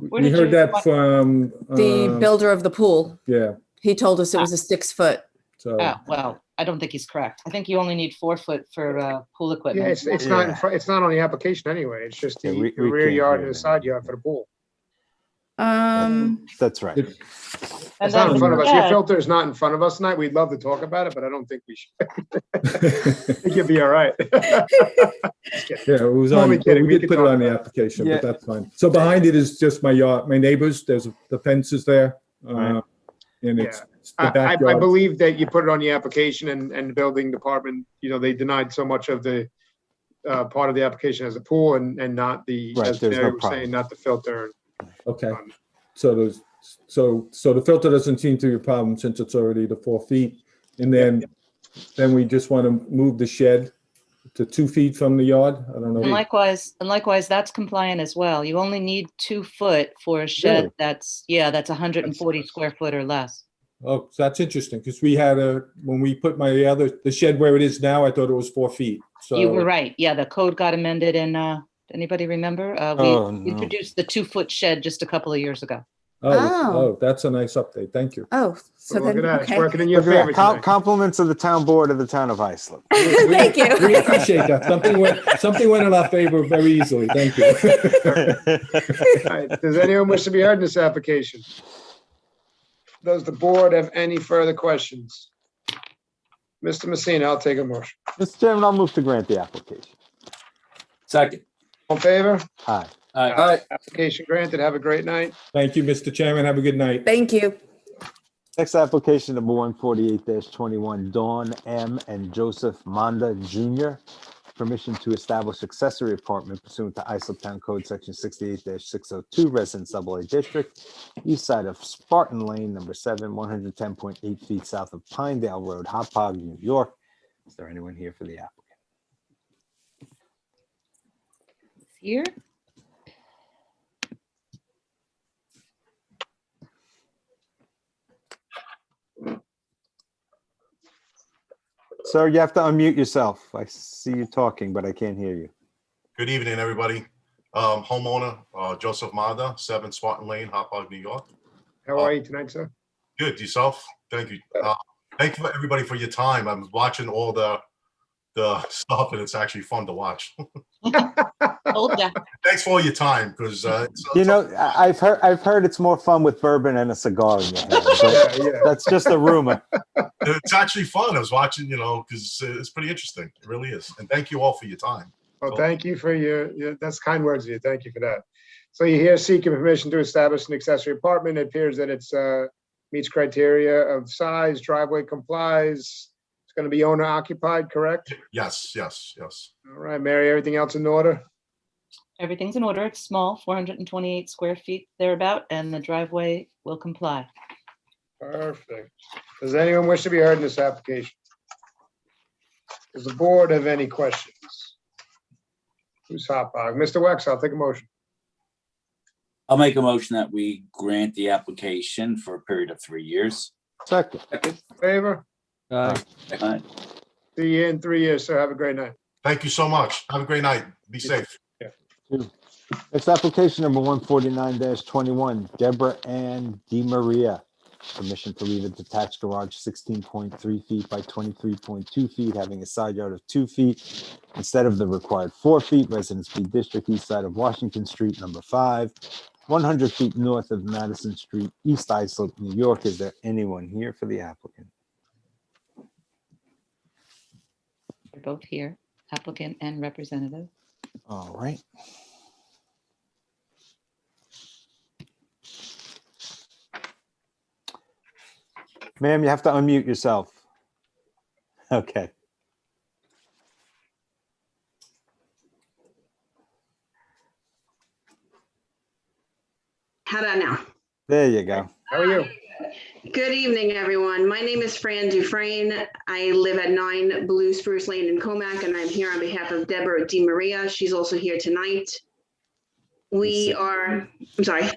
We heard that from The builder of the pool. Yeah. He told us it was a 6 foot. So well, I don't think he's correct. I think you only need 4 foot for pool equipment. Yeah, it's not in front, it's not on the application anyway. It's just the we rear can't yard hear and the that. side yard for the pool. That's right. It's not in front of us. Your filter is not in front of us tonight. We'd love to talk about it, but I don't think we should. I think you'll be all right. yeah, it was on. Only kidding. We We did could put it talk on the about it. application, Yeah. but that's fine. So behind it is just my yard, my neighbors. There's the fence is there, and it's the I backyard. believe that you put it on the application and the building department, they denied so much of the part of the application as a pool and not the, Right, as there's Mary no was problem. saying, not the filter. Okay. So the filter doesn't seem to be a problem since it's already the 4 feet. And then we just want to move the shed to 2 feet from the yard. I don't know. And likewise, that's compliant as well. You only need 2 foot for a shed Really? that's 140 square foot or less. Oh, so that's interesting because we had when we put the shed where it is now, I thought it was 4 feet. So You were right. Yeah, the code got amended in, anybody remember? We Oh, no. introduced the 2-foot shed just a couple of years ago. Oh, that's a nice update. Thank you. Oh, so Look then, at that. It's okay. working in your Look at favor. that. tonight. Compliments of the town board of the town of Islip. Thank you. We appreciate that. Something went in our favor very easily. Thank you. All right, does anyone wish to be heard in this application? Does the board have any further questions? Mr. Messina, I'll take a motion. Mr. Chairman, I'll move to grant the application. Second. All in favor? Aye. Aye. Application granted. Have a great night. Thank you, Mr. Chairman. Have a good night. Thank you. Next application, number 148-21, Dawn M. and Joseph Manda Jr. Permission to establish accessory apartment pursuant to Islip Town Code Section 68-602, Residence AA District, east side of Spartan Lane, number 7, 110.8 feet south of Pinedale Road, Hauppauge, New York. Is there anyone here for the applicant? Here. Sir, you have to unmute yourself. I see you talking, but I can't hear you. Good evening, everybody. Homeowner, Joseph Mada, 7 Spartan Lane, Hopog, New York. How are you tonight, sir? Good, yourself? Thank you. Thank you, everybody, for your time. I'm watching all the stuff, and it's actually fun to watch. Thanks for all your time, because You know, I've heard it's more fun with bourbon and a cigar in your hand. But Yeah. that's just a rumor. it's actually fun. I was watching, because it's pretty interesting. It really is. And thank you all for your time. Well, thank you for your, that's kind words of you. Thank you for that. So you're here seeking permission to establish an accessory apartment. It appears that it's meets criteria of size, driveway complies. It's going to be owner occupied, correct? Yes. All right, Mary, everything else in order? Everything's in order. It's small, 428 square feet thereabout, and the driveway will comply. Perfect. Does anyone wish to be heard in this application? Does the board have any questions? Who's Hopog? Mr. Wex, I'll take a motion. I'll make a motion that we grant the application for a period of 3 years. Second. Favor? Aye. See you in 3 years, sir. Have a great night. Thank you so much. Have a great night. Be safe. It's application number 149-21, Deborah Ann DiMaria. Permission to leave a detached garage 16.3 feet by 23.2 feet, having a side yard of 2 feet instead of the required 4 feet. Residence B District, east side of Washington Street, number 5, 100 feet north of Madison Street, East Islip, New York. Is there anyone here for the applicant? They're both here, applicant and representative. All right. Ma'am, you have to unmute yourself. Okay. How about now? There you go. How are you? Good evening, everyone. My name is Fran Dufresne. I live at 9 Blue Spruce Lane in Comac, and I'm here on behalf of Deborah DiMaria. She's also here tonight. I'm sorry.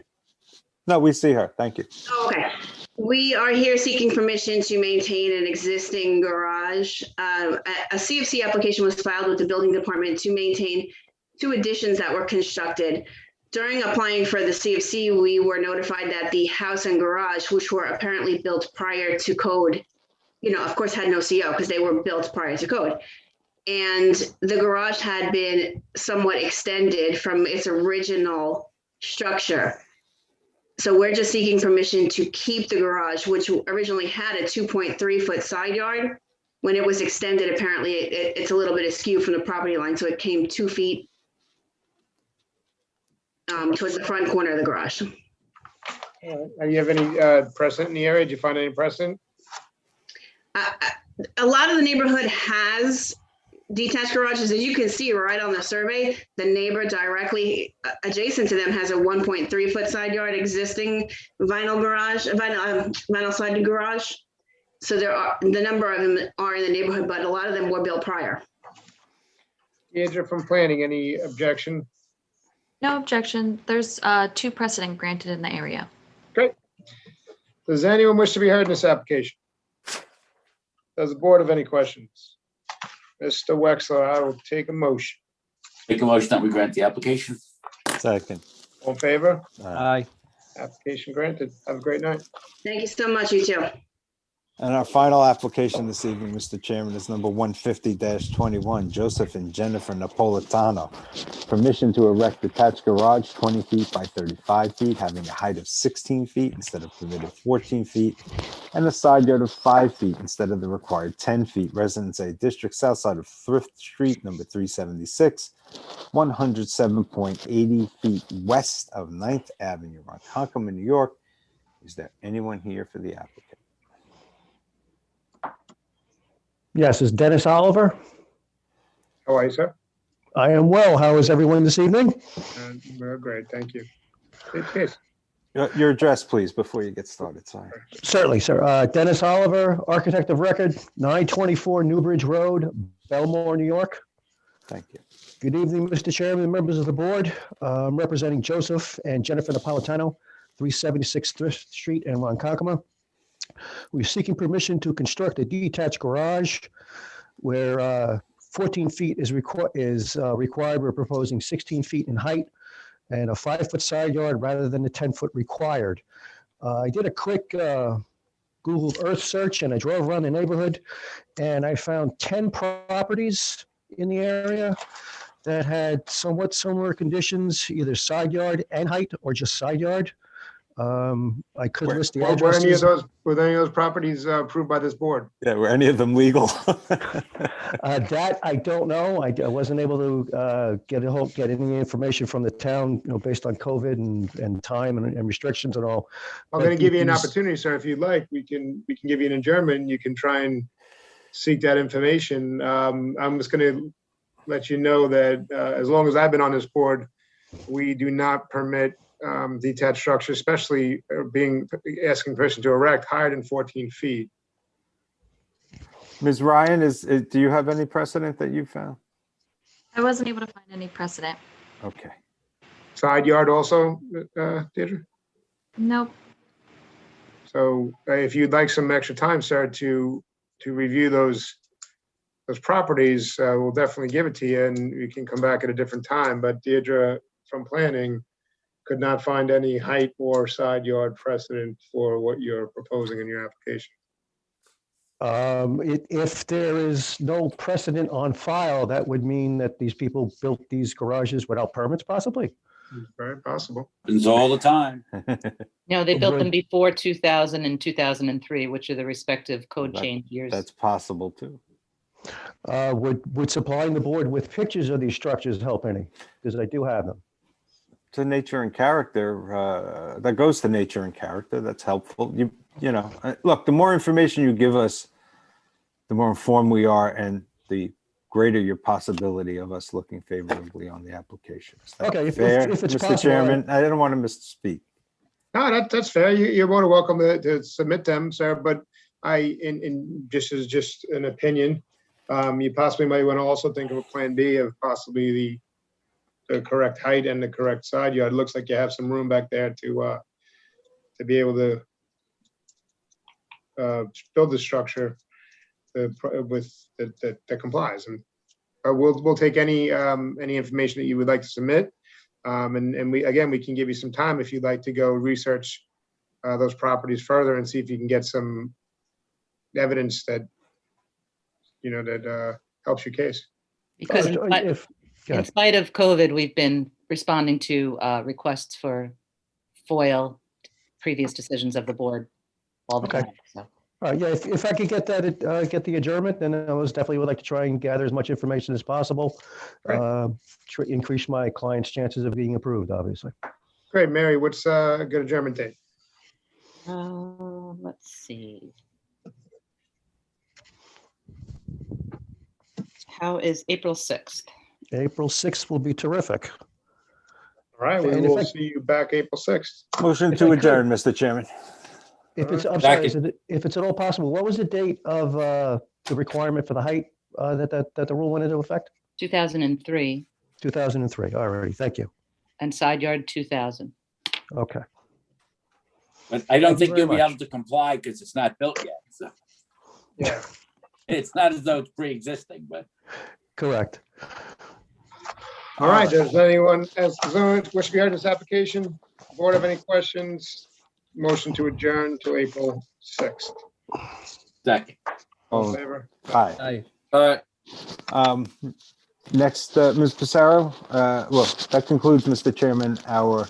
No, we see her. Thank you. Oh, okay. We are here seeking permission to maintain an existing garage. A CFC application was filed with the building department to maintain 2 additions that were constructed. During applying for the CFC, we were notified that the house and garage, which were apparently built prior to code, of course had no CO because they were built prior to code. And the garage had been somewhat extended from its original structure. So we're just seeking permission to keep the garage, which originally had a 2.3 foot side yard. When it was extended, apparently it's a little bit askew from the property line. So it came 2 feet towards the front corner of the garage. Do you have any precedent in the area? Did you find any precedent? A lot of the neighborhood has detached garages. As you can see right on the survey, the neighbor directly adjacent to them has a 1.3 foot side yard existing vinyl sided garage. So the number of them are in the neighborhood, but a lot of them were built prior. Andrew from planning, any objection? No objection. There's 2 precedent granted in the area. Great. Does anyone wish to be heard in this application? Does the board have any questions? Mr. Wexler, I will take a motion. Make a motion that we grant the application. Second. All in favor? Aye. Application granted. Have a great night. Thank you so much, you too. And our final application this evening, Mr. Chairman, is number 150-21, Joseph and Jennifer Napolitano. Permission to erect detached garage 20 feet by 35 feet, having a height of 16 feet instead of permitted 14 feet, and a side yard of 5 feet instead of the required 10 feet. Residence A District, south side of Thrift Street, number 376, 107.80 feet west of 9th Avenue, Ronkonkoma, New York. Is there anyone here for the applicant? Yes, it's Dennis Oliver. How are you, sir? I am well. How is everyone this evening? We're great. Thank you. Please. Your address, please, before you get started. Sorry. Certainly, sir. Dennis Oliver, architect of record, 924 Newbridge Road, Belmore, New York. Thank you. Good evening, Mr. Chairman, members of the board. I'm representing Joseph and Jennifer Napolitano, 376 Thrift Street in Ronkonkoma. We're seeking permission to construct a detached garage where 14 feet is required. We're proposing 16 feet in height and a 5-foot side yard rather than the 10-foot required. I did a quick Google Earth search and I drove around the neighborhood and I found 10 properties in the area that had somewhat similar conditions, either side yard and height or just side yard. I could list the Were any of addresses. were any of those properties approved by this board? Yeah, were any of them legal? That I don't know. I wasn't able to get any information from the town, based on COVID and time and restrictions and all. I'm But going to give you an these- opportunity, sir. If you'd like, we can give you an adjournment. You can try and seek that information. I'm just going to let you know that as long as I've been on this board, we do not permit detached structures, especially asking permission to erect higher than 14 feet. Ms. Ryan, do you have any precedent that you found? I wasn't able to find any precedent. Okay. Side yard also, Deirdre? Nope. So if you'd like some extra time, sir, to review those properties, we'll definitely give it to you and you can come back at a different time. But Deirdre from planning could not find any height or side yard precedent for what you're proposing in your application. If there is no precedent on file, that would mean that these people built these garages without permits, possibly. Very possible. Happens all the time. No, they built them before 2000 and 2003, which are the respective code change years. That's possible too. Would supplying the board with pictures of these structures help any? Because I do have them. To nature and character, that goes to nature and character. That's helpful. Look, the more information you give us, the more informed we are and the greater your possibility of us looking favorably on the application. Is that Okay, fair, if it's Mr. possible, Chairman? I don't want to misspeak. No, that's fair. You're more than welcome to submit them, sir. But just an opinion, you possibly might want to also think of a plan B of possibly the correct height and the correct side yard. It looks like you have some room back there to be able to build the structure that complies. And we'll take any information that you would like to submit. And we can give you some time if you'd like to go research those properties further and see if you can get some evidence that helps your case. Because in spite of COVID, we've been responding to requests for FOIL, previous decisions of the board all the time. So. All right, yeah, if I could get that, get the adjournment, then I definitely would like to try and gather as much information as possible. Increase my client's chances of being approved, obviously. Great, Mary, what's a good adjournment date? Let's see. How is April 6th? April 6th will be terrific. All right, we And will if I- see you back April 6th. Motion If to I could- adjourn, Mr. Chairman. If it's, I'm sorry, if it's at all possible, what was the date of the requirement for the height that the rule went into effect? 2003 2003, all righty, thank you. and side yard 2000. Okay. But I don't Thank you think very you'll be much. able to comply because it's not built yet. So Yeah. it's not as though it's pre-existing, but Correct. All right, does anyone wish to be heard in this application? Board have any questions? Motion to adjourn to April 6th. second. All in Oh, favor? Aye. All right. Next, Ms. Pissarro. Well, that concludes, Mr. Chairman, our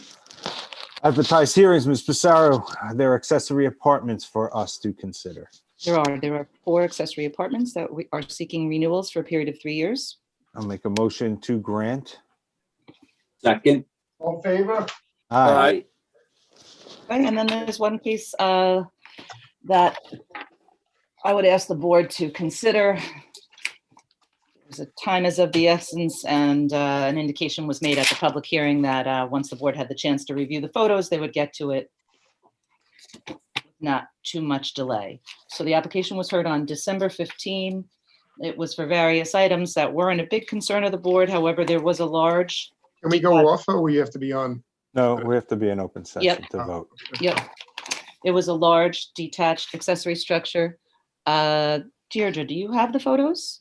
advertised hearings. Ms. Pissarro, there are accessory apartments for us to consider. There are 4 accessory apartments that we are seeking renewals for a period of 3 years. I'll make a motion to grant. Second. All in favor? All right. Okay, and then there's one case that I would ask the board to consider. The time is of the essence, and an indication was made at the public hearing that once the board had the chance to review the photos, they would get to it with not too much delay. So the application was heard on December 15. It was for various items that weren't a big concern of the board. However, there was a large. Can we go off or we have to be on? No, we have to be in open session Yep. to vote. Yep. It was a large detached accessory structure. Deirdre, do you have the photos?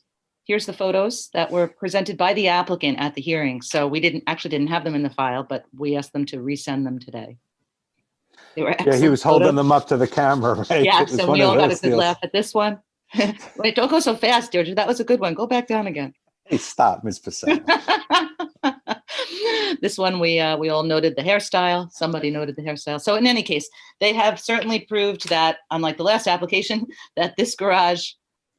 here's the photos that were presented by the applicant at the hearing. So we didn't have them in the file, but we asked them to resend them today. They were Yeah, he excellent was holding photos. them up to the camera, right? Yeah, It was so one we of all got a those good deals. laugh at this one. Wait, don't go so fast, Deirdre. That was a good one. Go back down again. Hey, stop, Ms. Pacella. This one, we all noted the hairstyle. Somebody noted the hairstyle. So in any case, they have certainly proved that, unlike the last application, that this garage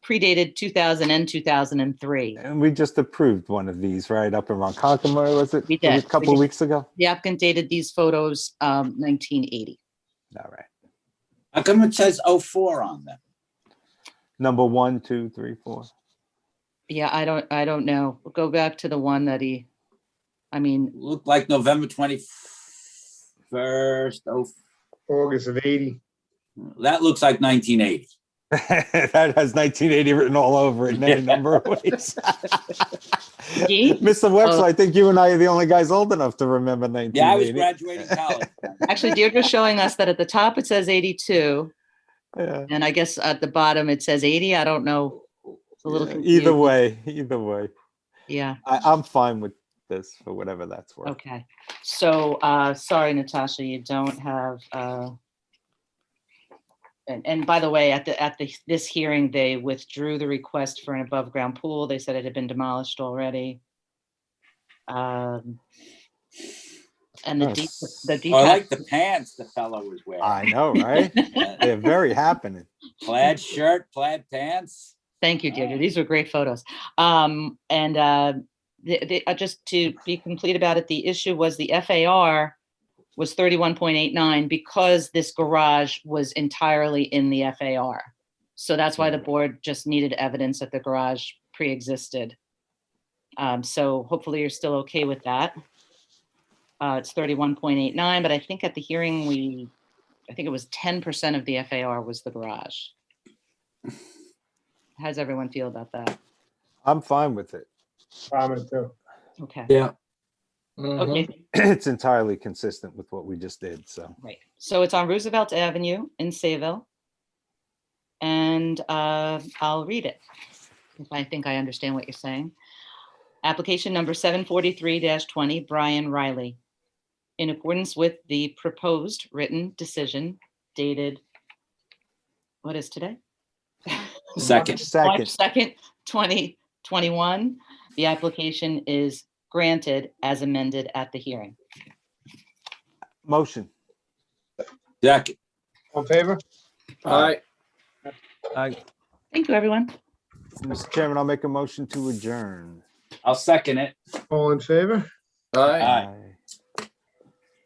predated 2000 and 2003. And we just approved one of these, right, up in Ronkonkoma, was it? We A did. couple of weeks ago? The applicant dated these photos 1980. All right. How come it says 04 on them? Number 1, 2, 3, 4. Yeah, I don't know. We'll go back to the one that Looked like November 21st. Oh, August of 80. that looks like 1980. That has 1980 written all over it in any number of ways. Gee? Mr. Wexler, Oh. I think you and I are the only guys old enough to remember 1980. Yeah, I was graduating college. Actually, Deirdre's showing us that at the top it says 82. Yeah. And I guess at the bottom it says 80. I don't know. It's a little confusing. Either way. Yeah. I'm fine with this for whatever that's worth. Okay. So, sorry, Natasha, you don't have, and by the way, at this hearing, they withdrew the request for an above ground pool. They said it had been demolished already. And the Oh, I like the pants the fellow was wearing. I know, right? They're very happening. Plaid shirt, plaid pants. Thank you, Deirdre. These were great photos. Just to be complete about it, the issue was the FAR was 31.89 because this garage was entirely in the FAR. So that's why the board just needed evidence that the garage pre-existed. So hopefully you're still okay with that. It's 31.89, but I think at the hearing, I think it was 10% of the FAR was the garage. How does everyone feel about that? I'm fine with it. Comment too. Okay. Yeah. Okay. It's entirely consistent with what we just did, so. Right. So it's on Roosevelt Avenue in Sayville. And I'll read it if I think I understand what you're saying. Application number 743-20, Brian Riley. In accordance with the proposed written decision dated, what is today? Second. March 2nd, 2021. The application is granted as amended at the hearing. Motion. Second. On favor? Aye. Thank you, everyone. Mr. Chairman, I'll make a motion to adjourn. I'll second it. All in favor? Aye.